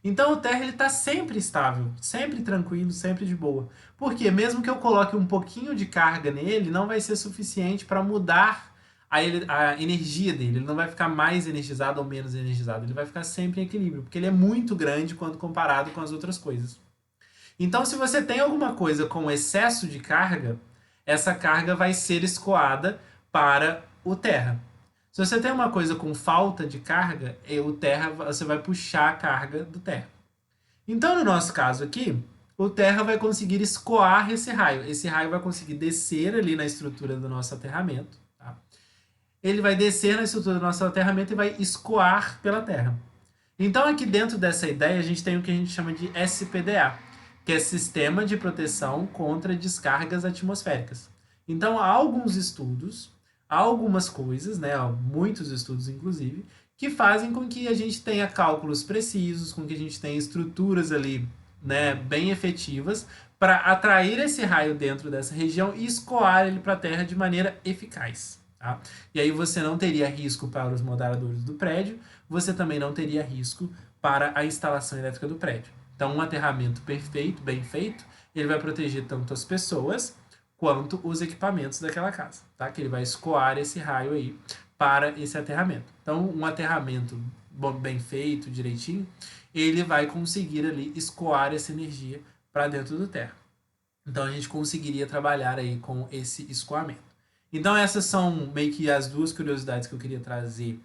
Então o Terra está sempre estável, sempre tranquilo, sempre de boa. Porque mesmo que eu coloque um pouquinho de carga nele, não vai ser suficiente para mudar a energia dele. Ele não vai ficar mais energizado ou menos energizado. Ele vai ficar sempre em equilíbrio, porque ele é muito grande quando comparado com as outras coisas. Então, se você tem alguma coisa com excesso de carga, essa carga vai ser escoada para o Terra. Se você tem uma coisa com falta de carga, o Terra, você vai puxar a carga do Terra. Então, no nosso caso aqui, o Terra vai conseguir escoar esse raio. Esse raio vai conseguir descer ali na estrutura do nosso aterramento. Tá? Ele vai descer na estrutura do nosso aterramento e vai escoar pela Terra. Então, aqui dentro dessa ideia, a gente tem o que a gente chama de SPDA, que é Sistema de Proteção contra Descargas Atmosféricas. Então, há alguns estudos, há algumas coisas, né, muitos estudos inclusive, que fazem com que a gente tenha cálculos precisos, com que a gente tenha estruturas ali, né, bem efetivas para atrair esse raio dentro dessa região e escoar ele para a Terra de maneira eficaz. Tá? E aí você não teria risco para os moderadores do prédio, você também não teria risco para a instalação elétrica do prédio. Então, um aterramento perfeito, bem feito, ele vai proteger tanto as pessoas quanto os equipamentos daquela casa, tá? Que ele vai escoar esse raio aí para esse aterramento. Então, um aterramento bem feito, direitinho, ele vai conseguir ali escoar essa energia para dentro do terra. Então, a gente conseguiria trabalhar aí com esse escoamento. Então, essas são meio que as duas curiosidades que eu queria trazer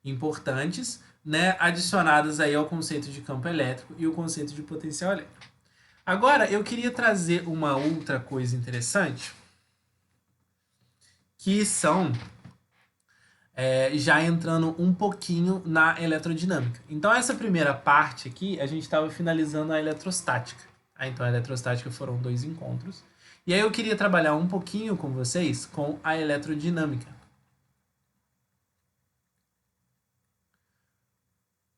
importantes, né, adicionadas aí ao conceito de campo elétrico e o conceito de potencial elétrico. Agora, eu queria trazer uma outra coisa interessante, que são já entrando um pouquinho na eletrodinâmica. Então, essa primeira parte aqui, a gente estava finalizando a eletrostática. Então, a eletrostática foram 2 encontros. E aí eu queria trabalhar um pouquinho com vocês com a eletrodinâmica.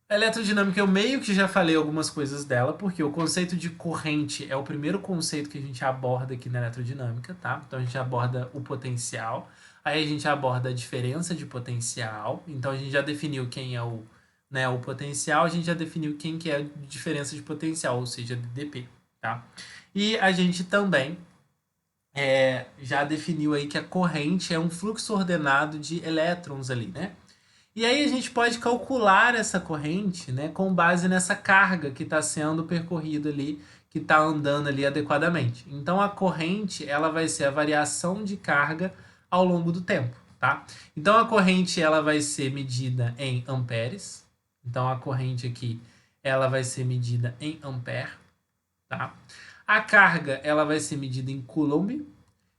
A eletrodinâmica eu meio que já falei algumas coisas dela, porque o conceito de corrente é o primeiro conceito que a gente aborda aqui na eletrodinâmica, tá? Então a gente aborda o potencial, aí a gente aborda a diferença de potencial, então a gente já definiu quem é o potencial, a gente já definiu quem que é a diferença de potencial, ou seja, DP, tá? E a gente também já definiu aí que a corrente é um fluxo ordenado de elétrons ali, né? E aí a gente pode calcular essa corrente, né, com base nessa carga que está sendo percorrida ali, que está andando ali adequadamente. Então a corrente ela vai ser a variação de carga ao longo do tempo, tá? Então a corrente ela vai ser medida em amperes. Então a corrente aqui ela vai ser medida em ampere, tá? A carga ela vai ser medida em coulomb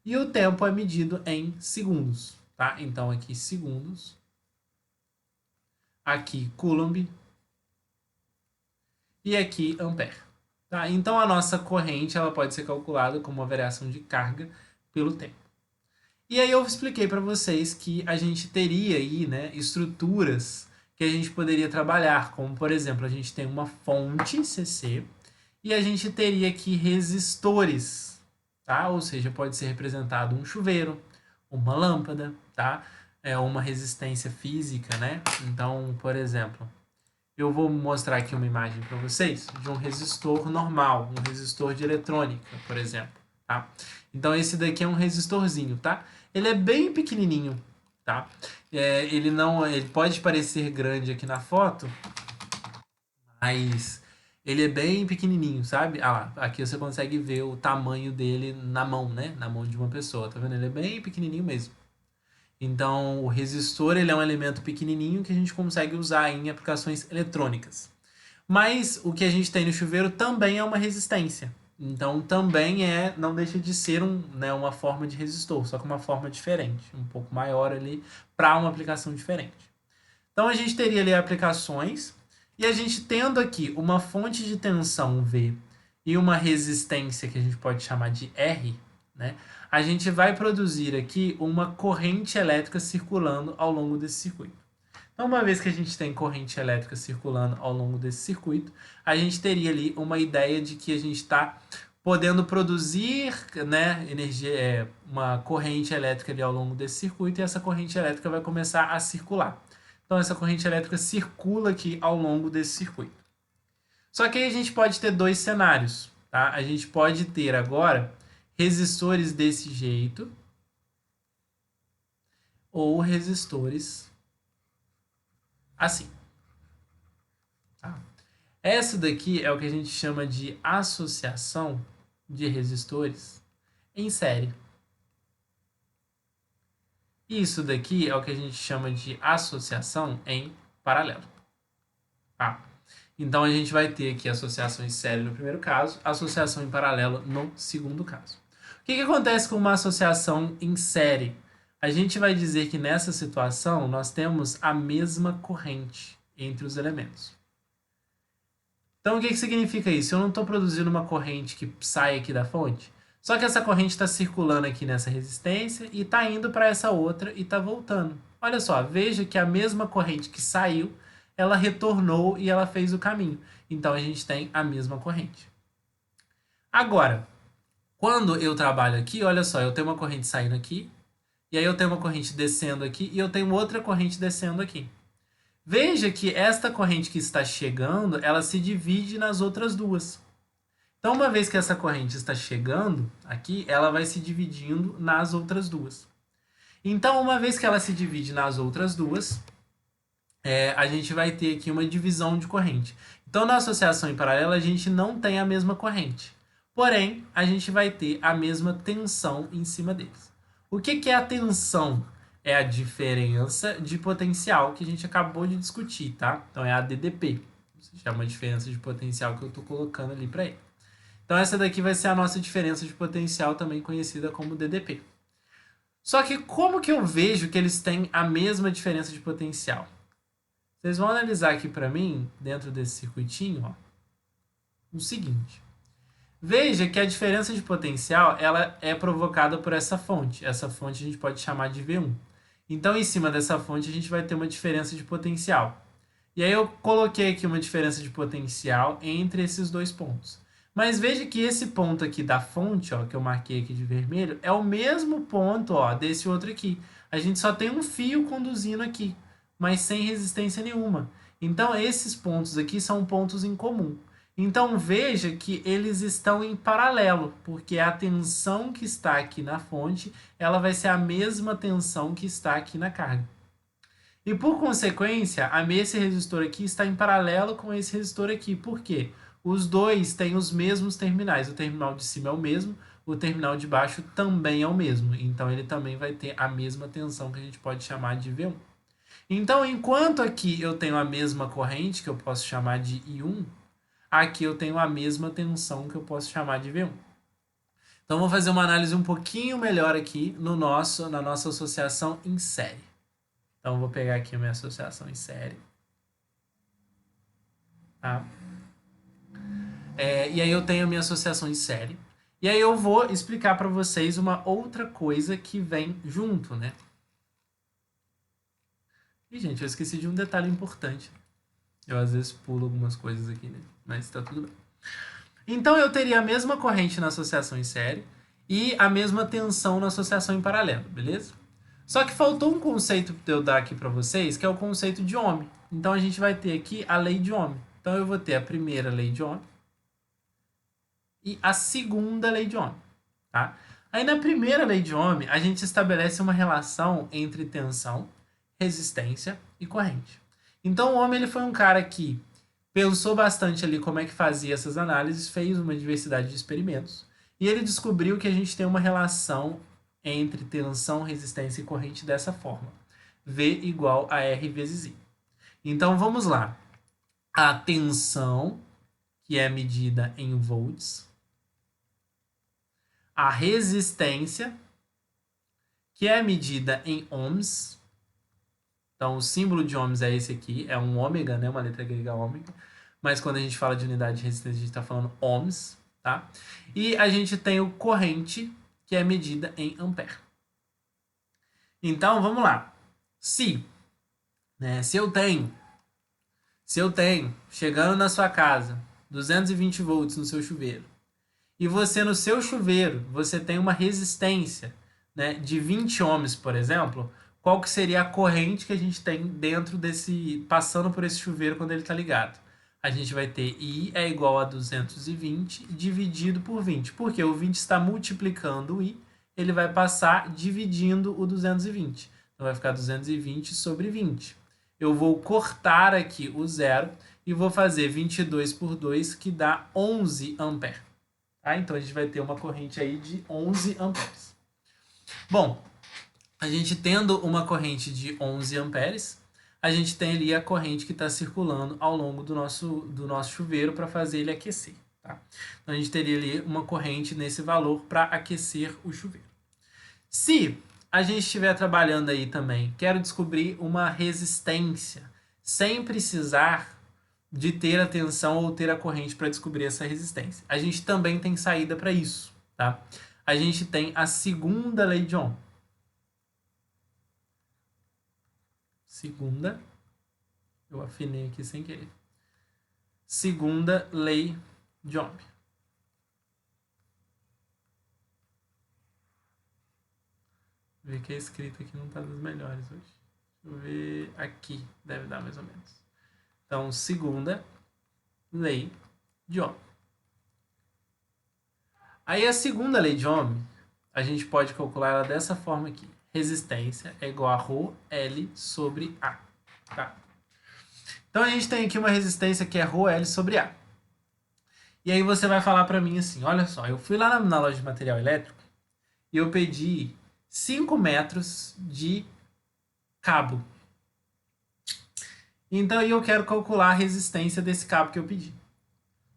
e o tempo é medido em segundos, tá? Então aqui segundos. Aqui Coulomb e aqui Ampere. Tá? Então a nossa corrente ela pode ser calculada como uma variação de carga pelo tempo. E aí eu expliquei para vocês que a gente teria aí, né, estruturas que a gente poderia trabalhar, como por exemplo, a gente tem uma fonte CC e a gente teria aqui resistores, tá? Ou seja, pode ser representado um chuveiro, uma lâmpada, tá? Uma resistência física, né? Então, por exemplo, eu vou mostrar aqui uma imagem para vocês de um resistor normal, um resistor de eletrônica, por exemplo, tá? Então, esse daqui é um resistorzinho, tá? Ele é bem pequenininho, tá? Ele pode parecer grande aqui na foto, mas ele é bem pequenininho, sabe? Ah lá, aqui você consegue ver o tamanho dele na mão, né? Na mão de uma pessoa, tá vendo? Ele é bem pequenininho mesmo. Então, o resistor ele é um elemento pequenininho que a gente consegue usar em aplicações eletrônicas. Mas o que a gente tem no chuveiro também é uma resistência. Então, também não deixa de ser uma forma de resistor, só que uma forma diferente, um pouco maior ali para uma aplicação diferente. Então, a gente teria ali aplicações e a gente tendo aqui uma fonte de tensão V e uma resistência que a gente pode chamar de R, né? A gente vai produzir aqui uma corrente elétrica circulando ao longo desse circuito. Então, uma vez que a gente tem corrente elétrica circulando ao longo desse circuito, a gente teria ali uma ideia de que a gente está podendo produzir, né, energia, uma corrente elétrica ali ao longo desse circuito, e essa corrente elétrica vai começar a circular. Então, essa corrente elétrica circula aqui ao longo desse circuito. Só que aí a gente pode ter dois cenários, tá? A gente pode ter agora resistores desse jeito ou resistores assim. Tá? Essa daqui é o que a gente chama de associação de resistores em série. Isso daqui é o que a gente chama de associação em paralelo. Tá? Então a gente vai ter aqui associação em série no primeiro caso, associação em paralelo no segundo caso. O que acontece com uma associação em série? A gente vai dizer que nessa situação nós temos a mesma corrente entre os elementos. Então o que significa isso? Eu não estou produzindo uma corrente que sai aqui da fonte, só que essa corrente está circulando aqui nessa resistência e está indo para essa outra e está voltando. Olha só, veja que a mesma corrente que saiu, ela retornou e ela fez o caminho. Então a gente tem a mesma corrente. Agora, quando eu trabalho aqui, olha só, eu tenho uma corrente saindo aqui, e aí eu tenho uma corrente descendo aqui, e eu tenho outra corrente descendo aqui. Veja que esta corrente que está chegando, ela se divide nas outras duas. Então, uma vez que essa corrente está chegando aqui, ela vai se dividindo nas outras duas. Então, uma vez que ela se divide nas outras duas, a gente vai ter aqui uma divisão de corrente. Então, na associação em paralelo, a gente não tem a mesma corrente. Porém, a gente vai ter a mesma tensão em cima deles. O que é a tensão? É a diferença de potencial que a gente acabou de discutir, tá? Então, é a DDP. Ou seja, é uma diferença de potencial que eu estou colocando ali para ele. Então, essa daqui vai ser a nossa diferença de potencial, também conhecida como DDP. Só que como que eu vejo que eles têm a mesma diferença de potencial? Vocês vão analisar aqui para mim, dentro desse circuitinho, ó, o seguinte. Veja que a diferença de potencial ela é provocada por essa fonte. Essa fonte a gente pode chamar de V1. Então, em cima dessa fonte, a gente vai ter uma diferença de potencial. E aí eu coloquei aqui uma diferença de potencial entre esses dois pontos. Mas veja que esse ponto aqui da fonte, ó, que eu marquei aqui de vermelho, é o mesmo ponto, ó, desse outro aqui. A gente só tem um fio conduzindo aqui, mas sem resistência nenhuma. Então, esses pontos aqui são pontos em comum. Então, veja que eles estão em paralelo, porque a tensão que está aqui na fonte, ela vai ser a mesma tensão que está aqui na carga. E, por consequência, esse resistor aqui está em paralelo com esse resistor aqui. Por quê? Os dois têm os mesmos terminais. O terminal de cima é o mesmo, o terminal de baixo também é o mesmo. Então, ele também vai ter a mesma tensão que a gente pode chamar de V1. Então, enquanto aqui eu tenho a mesma corrente, que eu posso chamar de I1, aqui eu tenho a mesma tensão que eu posso chamar de V1. Então, vamos fazer uma análise um pouquinho melhor aqui na nossa associação em série. Então, vou pegar aqui a minha associação em série. Tá? E aí eu tenho a minha associação em série. E aí eu vou explicar para vocês uma outra coisa que vem junto, né? E, gente, eu esqueci de um detalhe importante. Eu, às vezes, pulo algumas coisas aqui, né? Mas tá tudo bem. Então, eu teria a mesma corrente na associação em série e a mesma tensão na associação em paralelo, beleza? Só que faltou um conceito de eu dar aqui para vocês, que é o conceito de Ohm. Então, a gente vai ter aqui a lei de Ohm. Então, eu vou ter a primeira lei de Ohm e a segunda lei de Ohm, tá? Aí, na primeira lei de Ohm, a gente estabelece uma relação entre tensão, resistência e corrente. Então, o Ohm ele foi um cara que pensou bastante ali como é que fazia essas análises, fez uma diversidade de experimentos e ele descobriu que a gente tem uma relação entre tensão, resistência e corrente dessa forma. V igual a R vezes I. Então vamos lá. A tensão, que é medida em volts, a resistência, que é medida em ohms. Então, o símbolo de ohms é esse aqui, é um ômega, né? Uma letra grega ômega. Mas quando a gente fala de unidade de resistência, a gente está falando ohms, tá? E a gente tem o corrente, que é medida em ampere. Então, vamos lá. Se eu tenho, chegando na sua casa, 220 volts no seu chuveiro, e você no seu chuveiro, você tem uma resistência, né, de 20 ohms, por exemplo, qual que seria a corrente que a gente tem dentro desse, passando por esse chuveiro quando ele está ligado? A gente vai ter I é igual a 220 dividido por 20, porque o 20 está multiplicando o I, ele vai passar dividindo o 220. Então vai ficar 220 sobre 20. Eu vou cortar aqui o zero e vou fazer 22 por 2, que dá 11 amperes. Tá? Então a gente vai ter uma corrente aí de 11 amperes. Bom, a gente tendo uma corrente de 11 amperes, a gente tem ali a corrente que está circulando ao longo do nosso chuveiro para fazer ele aquecer. Tá? Então a gente teria ali uma corrente nesse valor para aquecer o chuveiro. Se a gente estiver trabalhando aí também, quero descobrir uma resistência, sem precisar de ter a tensão ou ter a corrente para descobrir essa resistência. A gente também tem saída para isso, tá? A gente tem a segunda lei de Ohm. Segunda, eu afinei aqui sem querer. Segunda lei de Ohm. Ver que a escrita aqui não está das melhores hoje. Deixa eu ver aqui, deve dar mais ou menos. Então, segunda lei de Ohm. Aí a segunda lei de Ohm, a gente pode calcular ela dessa forma aqui. Resistência é igual a ρL sobre A. Tá? Então a gente tem aqui uma resistência que é ρL sobre A. E aí você vai falar para mim assim, olha só, eu fui lá na loja de material elétrico e eu pedi 5 metros de cabo. Então eu quero calcular a resistência desse cabo que eu pedi.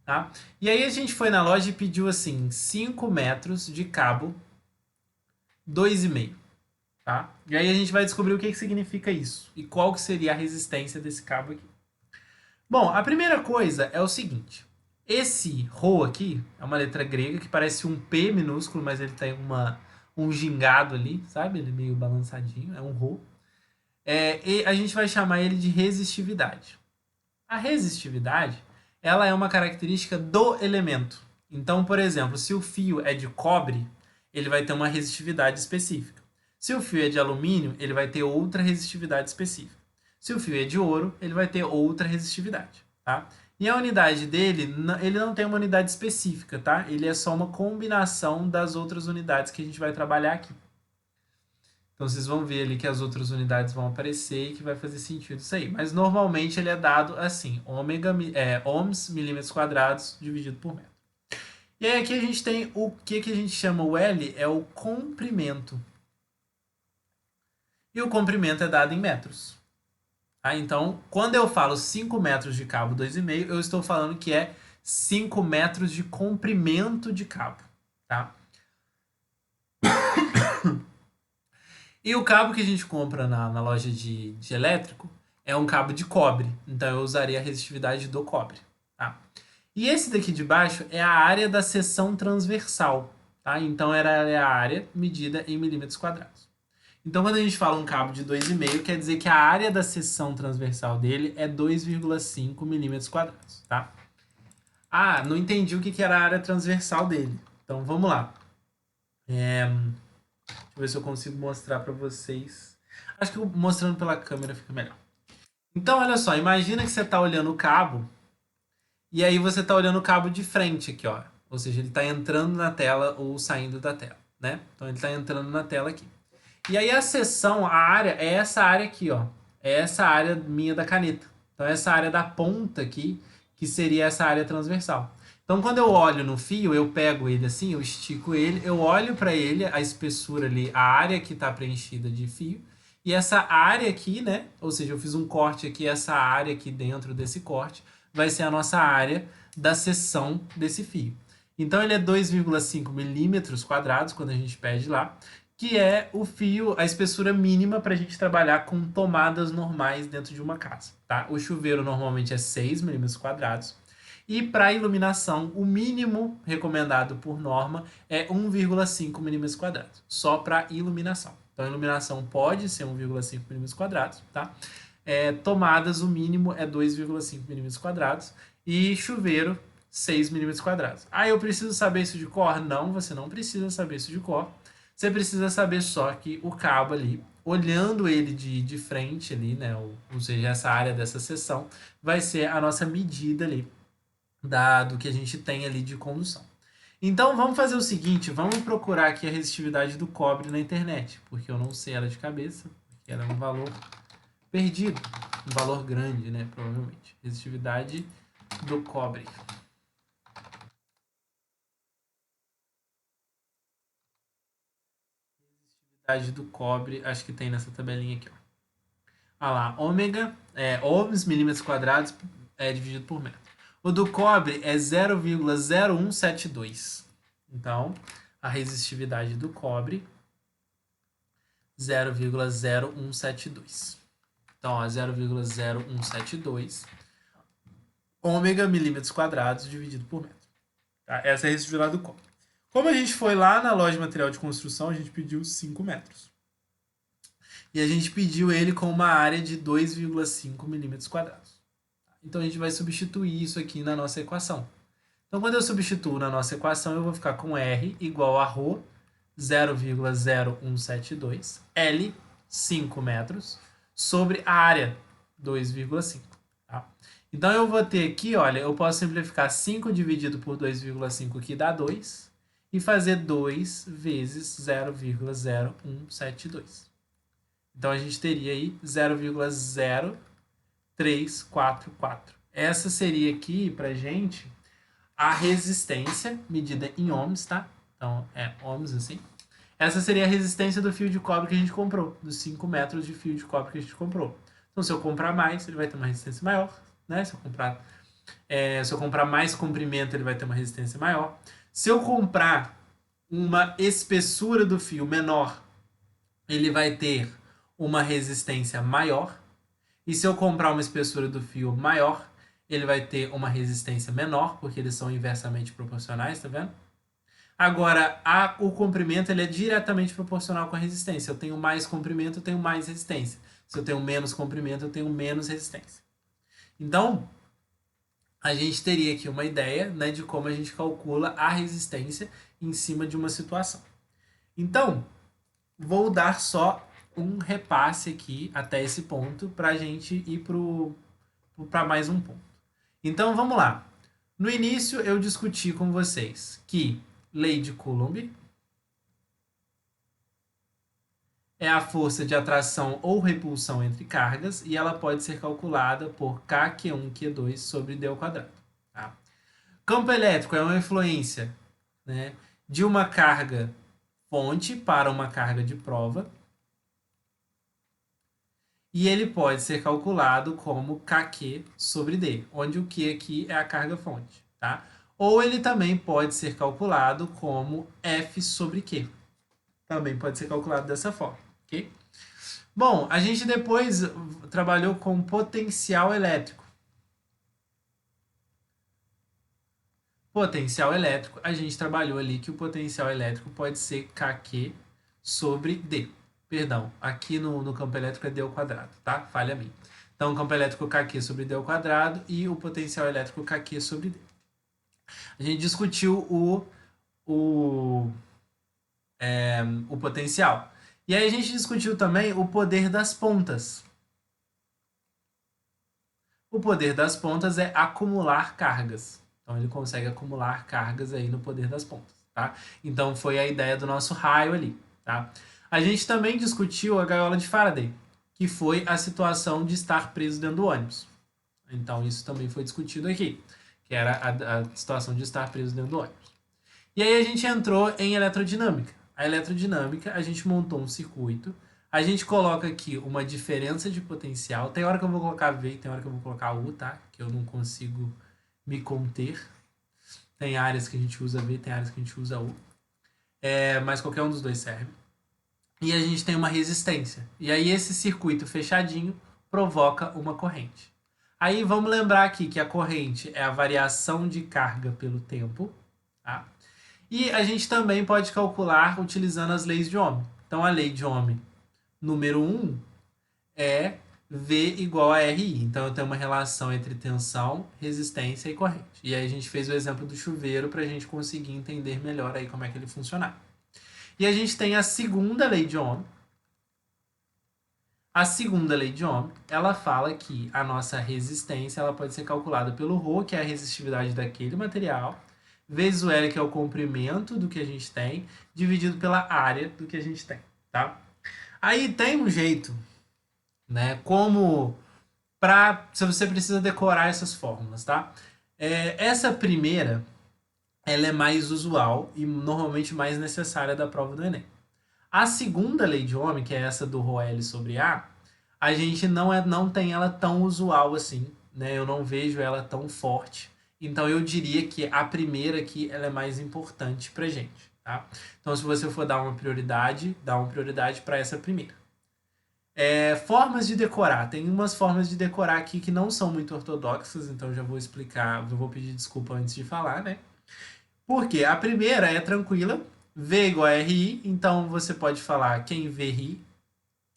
Tá? E aí a gente foi na loja e pediu assim, 5 metros de cabo 2,5. Tá? E aí a gente vai descobrir o que significa isso e qual que seria a resistência desse cabo aqui. Bom, a primeira coisa é o seguinte. Esse Rho aqui é uma letra grega que parece um P minúsculo, mas ele tem um gingado ali, sabe? Ele é meio balançadinho, é um Rho. E a gente vai chamar ele de resistividade. A resistividade, ela é uma característica do elemento. Então, por exemplo, se o fio é de cobre, ele vai ter uma resistividade específica. Se o fio é de alumínio, ele vai ter outra resistividade específica. Se o fio é de ouro, ele vai ter outra resistividade, tá? E a unidade dele, ele não tem uma unidade específica, tá? Ele é só uma combinação das outras unidades que a gente vai trabalhar aqui. Então vocês vão ver ali que as outras unidades vão aparecer e que vai fazer sentido isso aí. Mas normalmente ele é dado assim, ohms, milímetros quadrados, dividido por metro. E aí aqui a gente tem o que a gente chama o L, é o comprimento. E o comprimento é dado em metros. Tá? Então, quando eu falo 5 metros de cabo 2,5, eu estou falando que é 5 metros de comprimento de cabo. Tá? E o cabo que a gente compra na loja de elétrico é um cabo de cobre. Então eu usaria a resistividade do cobre. Tá? E esse daqui de baixo é a área da seção transversal. Tá? Então era a área medida em milímetros quadrados. Então quando a gente fala um cabo de 2,5, quer dizer que a área da seção transversal dele é 2,5 milímetros quadrados. Tá? Ah, não entendi o que era a área transversal dele. Então vamos lá. Deixa eu ver se eu consigo mostrar para vocês. Acho que mostrando pela câmera fica melhor. Então, olha só, imagina que você está olhando o cabo e aí você está olhando o cabo de frente aqui, ó. Ou seja, ele está entrando na tela ou saindo da tela, né? Então ele está entrando na tela aqui. E aí a seção, a área, é essa área aqui, ó. É essa área minha da caneta. Então essa área da ponta aqui, que seria essa área transversal. Então, quando eu olho no fio, eu pego ele assim, eu estico ele, eu olho para ele, a espessura ali, a área que está preenchida de fio, e essa área aqui, né? Ou seja, eu fiz um corte aqui, essa área aqui dentro desse corte vai ser a nossa área da seção desse fio. Então, ele é 2,5 milímetros quadrados, quando a gente pede lá, que é o fio, a espessura mínima para a gente trabalhar com tomadas normais dentro de uma casa, tá? O chuveiro normalmente é 6 milímetros quadrados. E para iluminação, o mínimo recomendado por norma é 1,5 milímetros quadrados, só para iluminação. Então, a iluminação pode ser 1,5 milímetros quadrados, tá? Tomadas, o mínimo é 2,5 milímetros quadrados. E chuveiro, 6 milímetros quadrados. Ah, eu preciso saber isso de cor? Não, você não precisa saber isso de cor. Você precisa saber só que o cabo ali, olhando ele de frente ali, né? Ou seja, essa área dessa seção, vai ser a nossa medida ali do que a gente tem ali de condução. Então vamos fazer o seguinte, vamos procurar aqui a resistividade do cobre na internet, porque eu não sei ela de cabeça, porque ela é um valor perdido, um valor grande, né, provavelmente. Resistividade do cobre. Resistividade do cobre, acho que tem nessa tabelinha aqui, ó. Ah lá, ômega, ohms, milímetros quadrados, dividido por metro. O do cobre é 0,0172. Então, a resistividade do cobre, 0,0172. Então, ó, 0,0172 ômega milímetros quadrados dividido por metro. Tá? Essa é a resistividade do cobre. Como a gente foi lá na loja de material de construção, a gente pediu 5 metros. E a gente pediu ele com uma área de 2,5 milímetros quadrados. Então a gente vai substituir isso aqui na nossa equação. Então quando eu substituo na nossa equação, eu vou ficar com R igual a ρ 0,0172 L 5 metros sobre a área 2,5. Tá? Então eu vou ter aqui, olha, eu posso simplificar 5 dividido por 2,5 que dá 2 e fazer 2 vezes 0,0172. Então a gente teria aí 0,0344. Essa seria aqui pra gente a resistência medida em ohms, tá? Então é ohms assim. Essa seria a resistência do fio de cobre que a gente comprou, dos 5 metros de fio de cobre que a gente comprou. Então se eu comprar mais, ele vai ter uma resistência maior, né? Se eu comprar mais comprimento, ele vai ter uma resistência maior. Se eu comprar uma espessura do fio menor, ele vai ter uma resistência maior. E se eu comprar uma espessura do fio maior, ele vai ter uma resistência menor, porque eles são inversamente proporcionais, tá vendo? Agora, o comprimento ele é diretamente proporcional com a resistência. Eu tenho mais comprimento, eu tenho mais resistência. Se eu tenho menos comprimento, eu tenho menos resistência. Então, a gente teria aqui uma ideia, né, de como a gente calcula a resistência em cima de uma situação. Então, vou dar só um repasse aqui até esse ponto para a gente ir para mais um ponto. Então vamos lá. No início eu discuti com vocês que lei de Coulomb é a força de atração ou repulsão entre cargas e ela pode ser calculada por K, Q2 sobre D ao quadrado. Tá? Campo elétrico é uma influência, né, de uma carga fonte para uma carga de prova. E ele pode ser calculado como Kq sobre D, onde o Q aqui é a carga fonte. Tá? Ou ele também pode ser calculado como F sobre Q. Também pode ser calculado dessa forma. Okay? Bom, a gente depois trabalhou com potencial elétrico. Potencial elétrico, a gente trabalhou ali que o potencial elétrico pode ser Kq sobre D. Perdão, aqui no campo elétrico é D ao quadrado, tá? Falha minha. Então, o campo elétrico Kq sobre D ao quadrado e o potencial elétrico Kq sobre D. A gente discutiu o potencial. E aí a gente discutiu também o poder das pontas. O poder das pontas é acumular cargas. Então, ele consegue acumular cargas aí no poder das pontas, tá? Então, foi a ideia do nosso raio ali, tá? A gente também discutiu a gaiola de Faraday, que foi a situação de estar preso dentro do ônibus. A Então isso também foi discutido aqui, que era a situação de estar preso dentro do ônibus. E aí a gente entrou em eletrodinâmica. A eletrodinâmica, a gente montou um circuito, a gente coloca aqui uma diferença de potencial. Tem hora que eu vou colocar V, tem hora que eu vou colocar U, tá? Que eu não consigo me conter. Tem áreas que a gente usa V, tem áreas que a gente usa U. Mas qualquer um dos dois serve. E a gente tem uma resistência. E aí esse circuito fechadinho provoca uma corrente. Aí vamos lembrar aqui que a corrente é a variação de carga pelo tempo, tá? E a gente também pode calcular utilizando as leis de Ohm. Então a lei de Ohm número 1 é V igual a RI. Então eu tenho uma relação entre tensão, resistência e corrente. E aí a gente fez o exemplo do chuveiro para a gente conseguir entender melhor aí como é que ele funciona. E a gente tem a segunda lei de Ohm. A segunda lei de Ohm, ela fala que a nossa resistência ela pode ser calculada pelo ρ, que é a resistividade daquele material, vezes o L, que é o comprimento do que a gente tem, dividido pela área do que a gente tem, tá? Aí tem um jeito, né, como se você precisa decorar essas fórmulas, tá? Essa primeira, ela é mais usual e normalmente mais necessária da prova do Enem. A segunda lei de Ohm, que é essa do ρL sobre a gente não tem ela tão usual assim, né? Eu não vejo ela tão forte. Então eu diria que a primeira aqui ela é mais importante pra gente, tá? Então se você for dar uma prioridade, dá uma prioridade para essa primeira. Formas de decorar. Tem umas formas de decorar aqui que não são muito ortodoxas, então já vou explicar, eu vou pedir desculpa antes de falar, né? Porque a primeira é tranquila, V igual a RI, então você pode falar quem vê ri,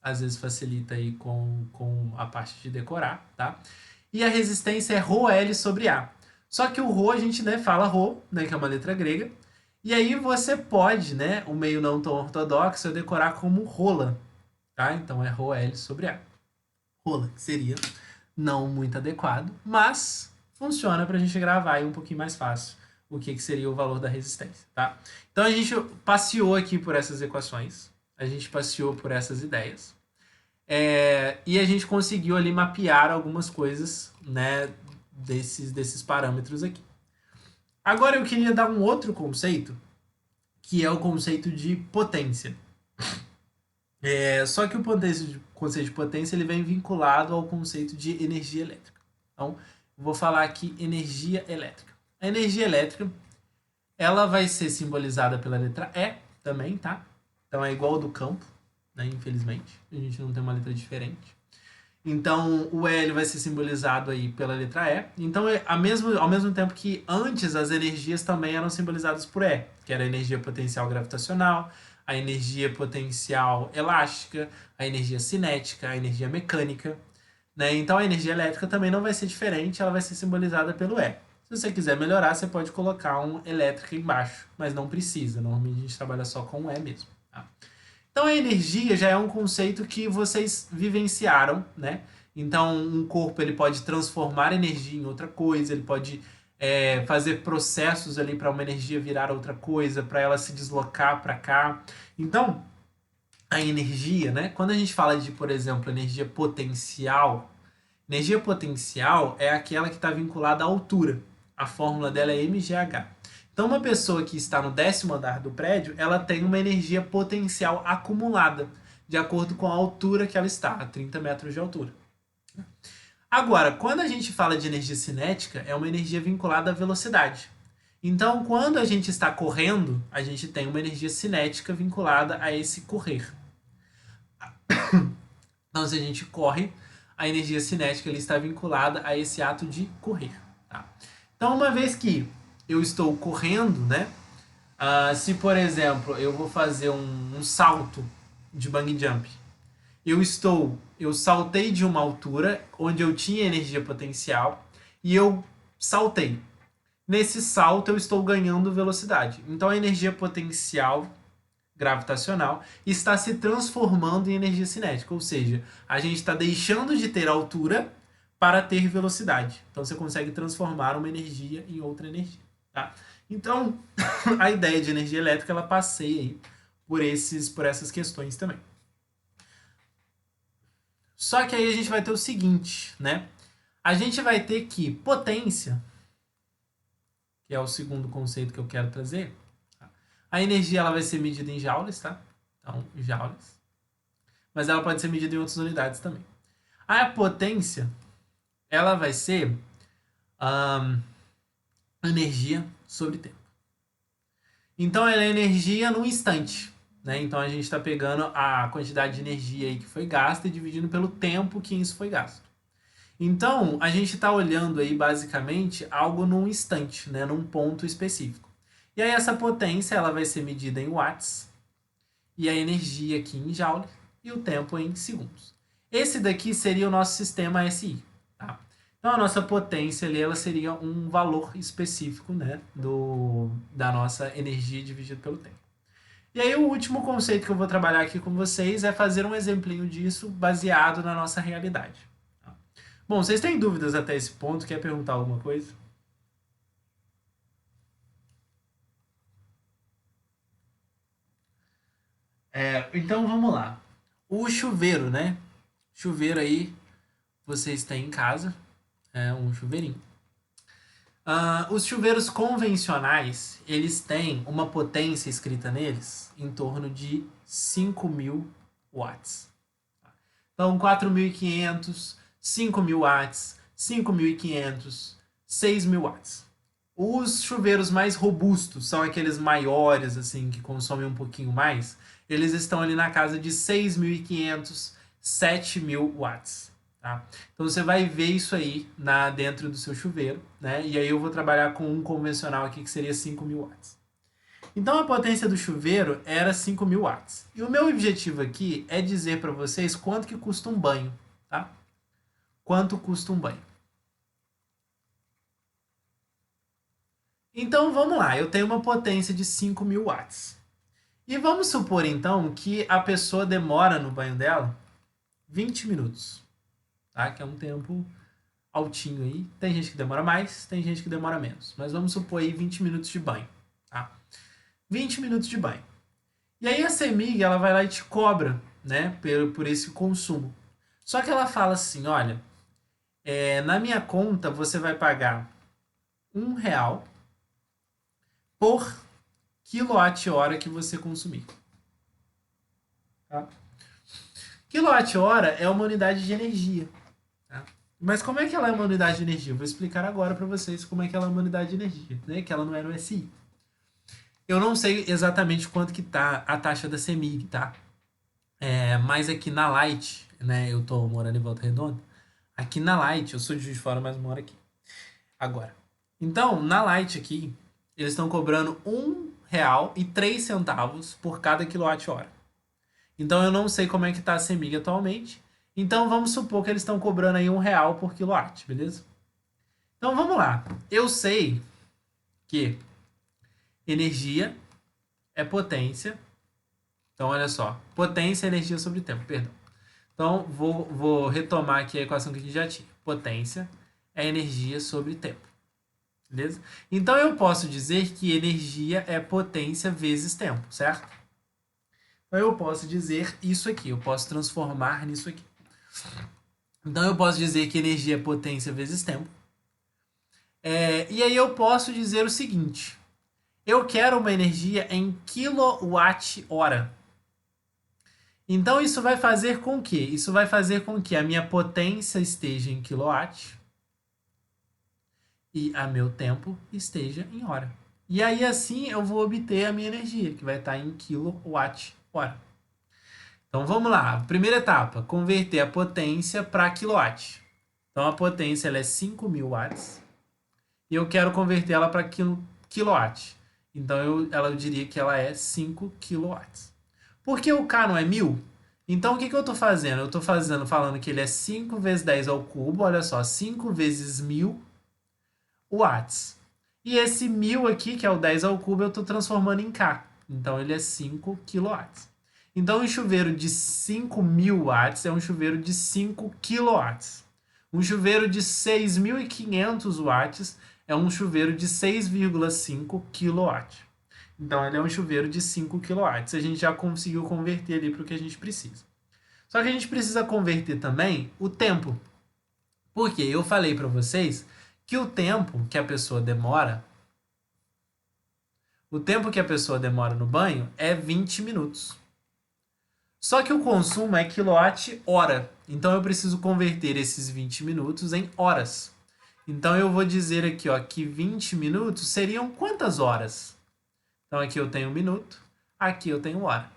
às vezes facilita aí com a parte de decorar, tá? E a resistência é ρL sobre A. Só que o ρ a gente fala ρ, né, que é uma letra grega, e aí você pode, né, o meio não tão ortodoxo, decorar como rola, tá? Então é ρL sobre A. Rola, que seria não muito adequado, mas funciona para a gente gravar aí um pouquinho mais fácil o que seria o valor da resistência, tá? Então a gente passeou aqui por essas equações, a gente passeou por essas ideias, e a gente conseguiu ali mapear algumas coisas, né, desses parâmetros aqui. Agora eu queria dar um outro conceito, que é o conceito de potência. Só que o conceito de potência ele vem vinculado ao conceito de energia elétrica. Então, vou falar aqui energia elétrica. A energia elétrica ela vai ser simbolizada pela letra E também, tá? Então é igual ao do campo, né? Infelizmente, a gente não tem uma letra diferente. Então o L vai ser simbolizado aí pela letra E. Então ao mesmo tempo que antes as energias também eram simbolizadas por E, que era a energia potencial gravitacional, a energia potencial elástica, a energia cinética, a energia mecânica, né? Então a energia elétrica também não vai ser diferente, ela vai ser simbolizada pelo E. Se você quiser melhorar, você pode colocar um elétrica embaixo, mas não precisa. Normalmente a gente trabalha só com o E mesmo. Tá? Então a energia já é um conceito que vocês vivenciaram, né? Então um corpo ele pode transformar energia em outra coisa, ele pode fazer processos ali para uma energia virar outra coisa, para ela se deslocar para cá. Então a energia, né? Quando a gente fala de, por exemplo, energia potencial é aquela que está vinculada à altura. A fórmula dela é mgh. Então, uma pessoa que está no 10º andar do prédio, ela tem uma energia potencial acumulada, de acordo com a altura que ela está, a 30 metros de altura. Agora, quando a gente fala de energia cinética, é uma energia vinculada à velocidade. Então, quando a gente está correndo, a gente tem uma energia cinética vinculada a esse correr. Então, se a gente corre, a energia cinética ele está vinculada a esse ato de correr. Tá? Então, uma vez que eu estou correndo, né? Se, por exemplo, eu vou fazer um salto de bungee jump, eu saltei de uma altura onde eu tinha energia potencial e eu saltei. Nesse salto, eu estou ganhando velocidade. Então, a energia potencial gravitacional está se transformando em energia cinética, ou seja, a gente está deixando de ter altura para ter velocidade. Então você consegue transformar uma energia em outra energia. Tá? Então a ideia de energia elétrica ela passeia aí por essas questões também. Só que aí a gente vai ter o seguinte, né? A gente vai ter que potência, que é o segundo conceito que eu quero trazer. A energia ela vai ser medida em joules, tá? Então, joules. Mas ela pode ser medida em outras unidades também. A potência, ela vai ser energia sobre tempo. Então, ela é energia no instante. Né? Então, a gente está pegando a quantidade de energia aí que foi gasta e dividindo pelo tempo que isso foi gasto. Então, a gente está olhando aí, basicamente, algo num instante, né? Num ponto específico. E aí, essa potência ela vai ser medida em watts, e a energia aqui em joule, e o tempo em segundos. Esse daqui seria o nosso sistema SI. Tá? Então, a nossa potência ali, ela seria um valor específico, né, da nossa energia dividido pelo tempo. E aí, o último conceito que eu vou trabalhar aqui com vocês é fazer um exemplinho disso baseado na nossa realidade. Tá? Bom, vocês têm dúvidas até esse ponto? Quer perguntar alguma coisa? Então, vamos lá. O chuveiro, né? Chuveiro aí, vocês têm em casa. É um chuveirinho. Os chuveiros convencionais, eles têm uma potência escrita neles em torno de 5.000 watts. Então, 4.500, 5.000 watts, 5.500, 6.000 watts. Os chuveiros mais robustos são aqueles maiores, assim, que consomem um pouquinho mais. Eles estão ali na casa de 6.500, 7.000 watts. Tá? Então você vai ver isso aí dentro do seu chuveiro, né? E aí eu vou trabalhar com um convencional aqui que seria 5.000 watts. Então a potência do chuveiro era 5.000 watts. E o meu objetivo aqui é dizer para vocês quanto que custa um banho, tá? Quanto custa um banho. Então vamos lá, eu tenho uma potência de 5.000 watts. E vamos supor então que a pessoa demora no banho dela 20 minutos, tá? Que é um tempo altinho aí. Tem gente que demora mais, tem gente que demora menos. Mas vamos supor aí 20 minutos de banho, tá? 20 minutos de banho. E aí a CEMIG, ela vai lá e te cobra, né, por esse consumo. Só que ela fala assim, olha, na minha conta você vai pagar R$ 1 por quilowatt-hora que você consumir. Tá? Quilowatt-hora é uma unidade de energia. Tá? Mas como é que ela é uma unidade de energia? Eu vou explicar agora para vocês como é que ela é uma unidade de energia, né? Que ela não é no SI. Eu não sei exatamente quanto que tá a taxa da CEMIG, tá? Mas aqui na Light, né? Eu tô morando em Volta Redonda. Aqui na Light, eu sou de Juiz de Fora, mas moro aqui. Agora. Então, na Light aqui, eles estão cobrando R$ 1,03 por cada quilowatt-hora. Então eu não sei como é que tá a CEMIG atualmente. Então vamos supor que eles estão cobrando aí R$ 1 por quilowatt, beleza? Então vamos lá. Eu sei que energia é potência. Então olha só. Potência é energia sobre tempo, perdão. Então vou retomar aqui a equação que a gente já tinha. Potência é energia sobre tempo. Beleza? Então eu posso dizer que energia é potência vezes tempo, certo? Então eu posso dizer isso aqui, eu posso transformar nisso aqui. Então eu posso dizer que energia é potência vezes tempo. E aí eu posso dizer o seguinte: eu quero uma energia em quilowatt-hora. Então isso vai fazer com que? Isso vai fazer com que a minha potência esteja em quilowatt e a meu tempo esteja em hora. E aí assim eu vou obter a minha energia, que vai estar em quilowatt-hora. Então vamos lá, primeira etapa, converter a potência para quilowatt. Então a potência ela é 5.000 watts e eu quero converter ela para quilowatt. Então eu diria que ela é 5 quilowatts. Por que o K não é 1.000? Então o que eu estou fazendo? Eu estou falando que ele é 5 vezes 10 ao cubo, olha só, 5 vezes 1.000 watts. E esse 1.000 aqui, que é o 10 ao cubo, eu estou transformando em K. Então ele é 5 quilowatts. Então, um chuveiro de 5.000 watts é um chuveiro de 5 quilowatts. Um chuveiro de 6.500 watts é um chuveiro de 6,5 quilowatts. Então, ele é um chuveiro de 5 quilowatts. A gente já conseguiu converter ali para o que a gente precisa. Só que a gente precisa converter também o tempo. Porque eu falei para vocês que o tempo que a pessoa demora no banho é 20 minutos. Só que o consumo é quilowatt-hora. Então eu preciso converter esses 20 minutos em horas. Então eu vou dizer aqui, ó, que 20 minutos seriam quantas horas? Então aqui eu tenho minuto, aqui eu tenho hora.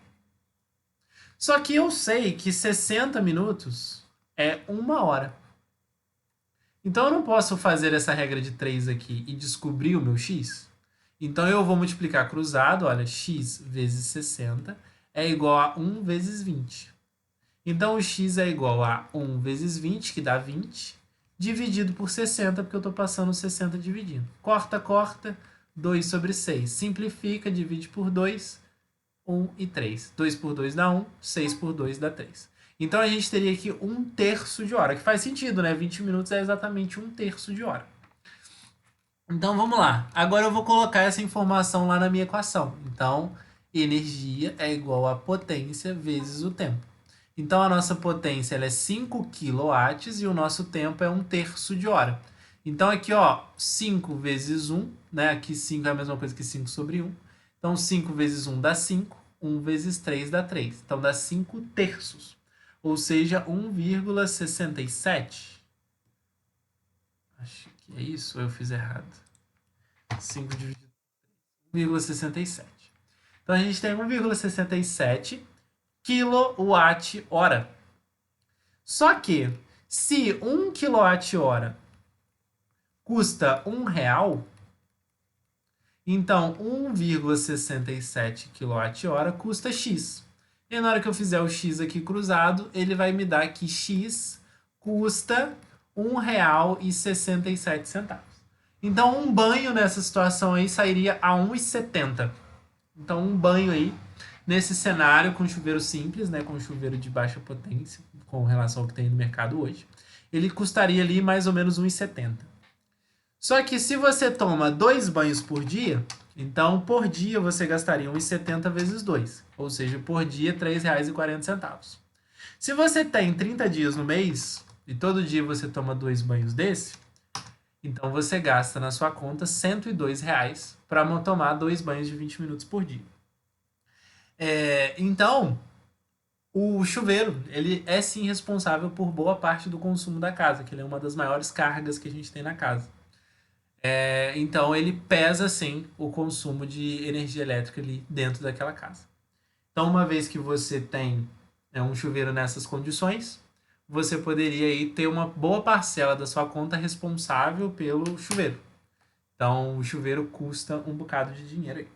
Só que eu sei que 60 minutos é uma hora. Então eu não posso fazer essa regra de 3 aqui e descobrir o meu x. Então eu vou multiplicar cruzado, olha, x vezes 60 é igual a 1 vezes 20. Então o x é igual a 1 vezes 20, que dá 20, dividido por 60, porque eu estou passando 60 dividindo. Corta, corta, 2 sobre 6. Simplifica, divide por 2, 1 e 3. 2 por 2 dá 1, 6 por 2 dá 3. Então a gente teria aqui 1/3 de hora, que faz sentido, né? 20 minutos é exatamente 1/3 de hora. Então vamos lá. Agora eu vou colocar essa informação lá na minha equação. Então, energia é igual a potência vezes o tempo. Então a nossa potência ela é 5 kW e o nosso tempo é 1/3 de hora. Então aqui, ó, 5 vezes 1, né? Aqui 5 é a mesma coisa que 5 sobre 1. Então 5 vezes 1 dá 5, 1 vezes 3 dá 3. Então dá 5/3. Ou seja, 1,67. Acho que é isso ou eu fiz errado? 5 dividido por 1,67. Então a gente tem 1,67 kWh. Só que se 1 kWh custa R$ 1, então 1,67 kWh custa X. E na hora que eu fizer o X aqui cruzado, ele vai me dar que X custa R$ 1,67. Então um banho nessa situação aí sairia a 1,70. Então um banho aí, nesse cenário com chuveiro simples, né, com chuveiro de baixa potência, com relação ao que tem no mercado hoje, ele custaria ali mais ou menos 1,70. Só que se você toma 2 banhos por dia, então por dia você gastaria 1,70 vezes 2, ou seja, por dia R$ 3,40. Se você tem 30 dias no mês e todo dia você toma 2 banhos desse, então você gasta na sua conta R$ 102 para tomar 2 banhos de 20 minutos por dia. Então, o chuveiro, ele é sim responsável por boa parte do consumo da casa, que ele é uma das maiores cargas que a gente tem na casa. Então, ele pesa sim o consumo de energia elétrica ali dentro daquela casa. Então, uma vez que você tem um chuveiro nessas condições, você poderia aí ter uma boa parcela da sua conta responsável pelo chuveiro. Então, o chuveiro custa um bocado de dinheiro aí.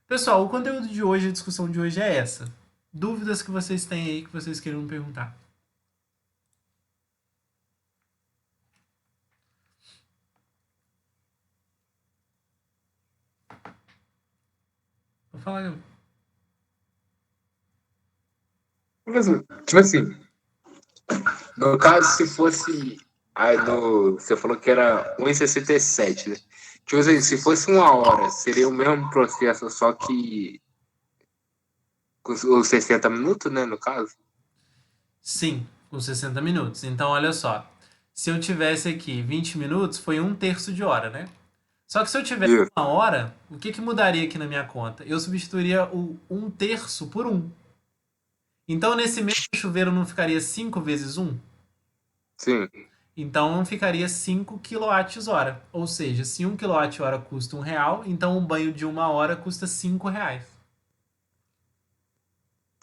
Pessoal, o conteúdo de hoje, a discussão de hoje é essa. Dúvidas que vocês têm aí que vocês queiram me perguntar? Vou falar, Gabriel. Tipo assim, no caso, se fosse. Você falou que era 1,67, né? Tipo assim, se fosse uma hora, seria o mesmo processo, só que com os 60 minutos, né, no caso? Sim, com 60 minutos. Então, olha só. Se eu tivesse aqui 20 minutos, foi 1/3 de hora, né? Só que se eu tivesse Isso. uma hora, o que mudaria aqui na minha conta? Eu substituiria o 1/3 por 1. Então, nesse mesmo chuveiro não ficaria 5 vezes 1? Sim. Então, não ficaria 5 kWh. Ou seja, se 1 kWh custa R$ 1, então um banho de 1 hora custa R$ 5.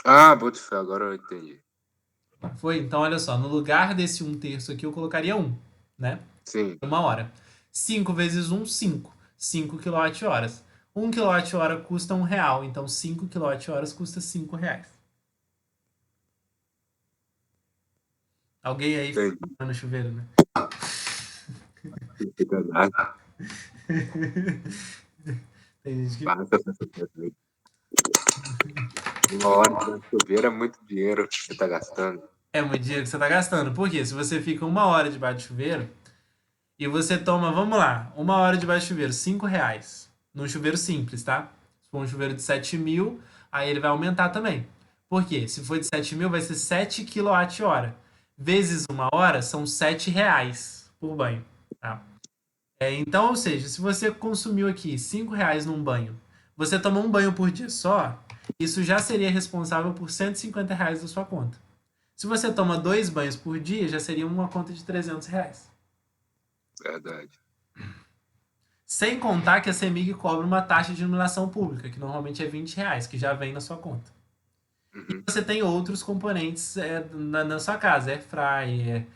Ah, boto fé, agora eu entendi. Foi? Então, olha só. No lugar desse 1/3 aqui, eu colocaria 1, né? Sim. 1 hora. 5 vezes 1, 5. 5 kWh. 1 kWh custa R$ 1, então 5 kWh custa R$ 5. Alguém aí Entendi. no chuveiro, né? Tem gente que... Uma hora de chover é muito dinheiro que você tá gastando. É muito dinheiro que você tá gastando. Por quê? Se você fica 1 hora debaixo de chuveiro e você toma, vamos lá, 1 hora debaixo de chuveiro, R$ 5. Num chuveiro simples, tá? Se for um chuveiro de 7.000, aí ele vai aumentar também. Por quê? Se for de 7.000, vai ser 7 kWh. vezes 1 hora são R$ 7 por banho. Tá? Então, ou seja, se você consumiu aqui R$ 5 num banho, você tomou um banho por dia só, isso já seria responsável por R$ 150 da sua conta. Se você toma 2 banhos por dia, já seria uma conta de R$ 300. Verdade. Sem contar que a CEMIG cobra uma taxa de iluminação pública, que normalmente é R$ 20, que já vem na sua conta. Uhum. Você tem outros componentes na sua casa, airfryer,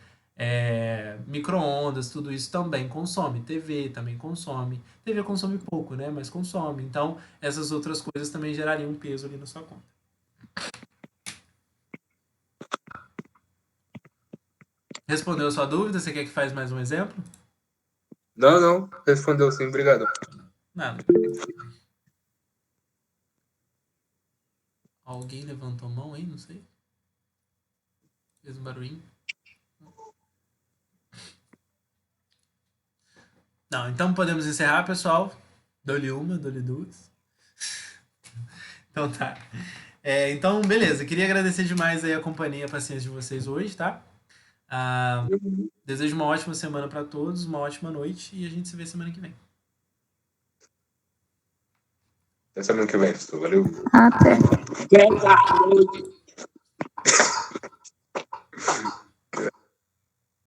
micro-ondas, tudo isso também consome. TV também consome. TV consome pouco, né? Mas consome. Então, essas outras coisas também gerariam um peso ali na sua conta. Respondeu a sua dúvida? Você quer que faça mais um exemplo? Não. Respondeu sim, obrigado. Nada. Alguém levantou a mão aí? Não sei. Fez um barulhinho. Não, então podemos encerrar, pessoal. Dou-lhe uma, dou-lhe duas. Então tá. Então, beleza. Queria agradecer demais aí a companhia e a paciência de vocês hoje, tá? Desejo uma ótima semana para todos, uma ótima noite e a gente se vê semana que vem. Até semana que vem. Valeu. Até. Até.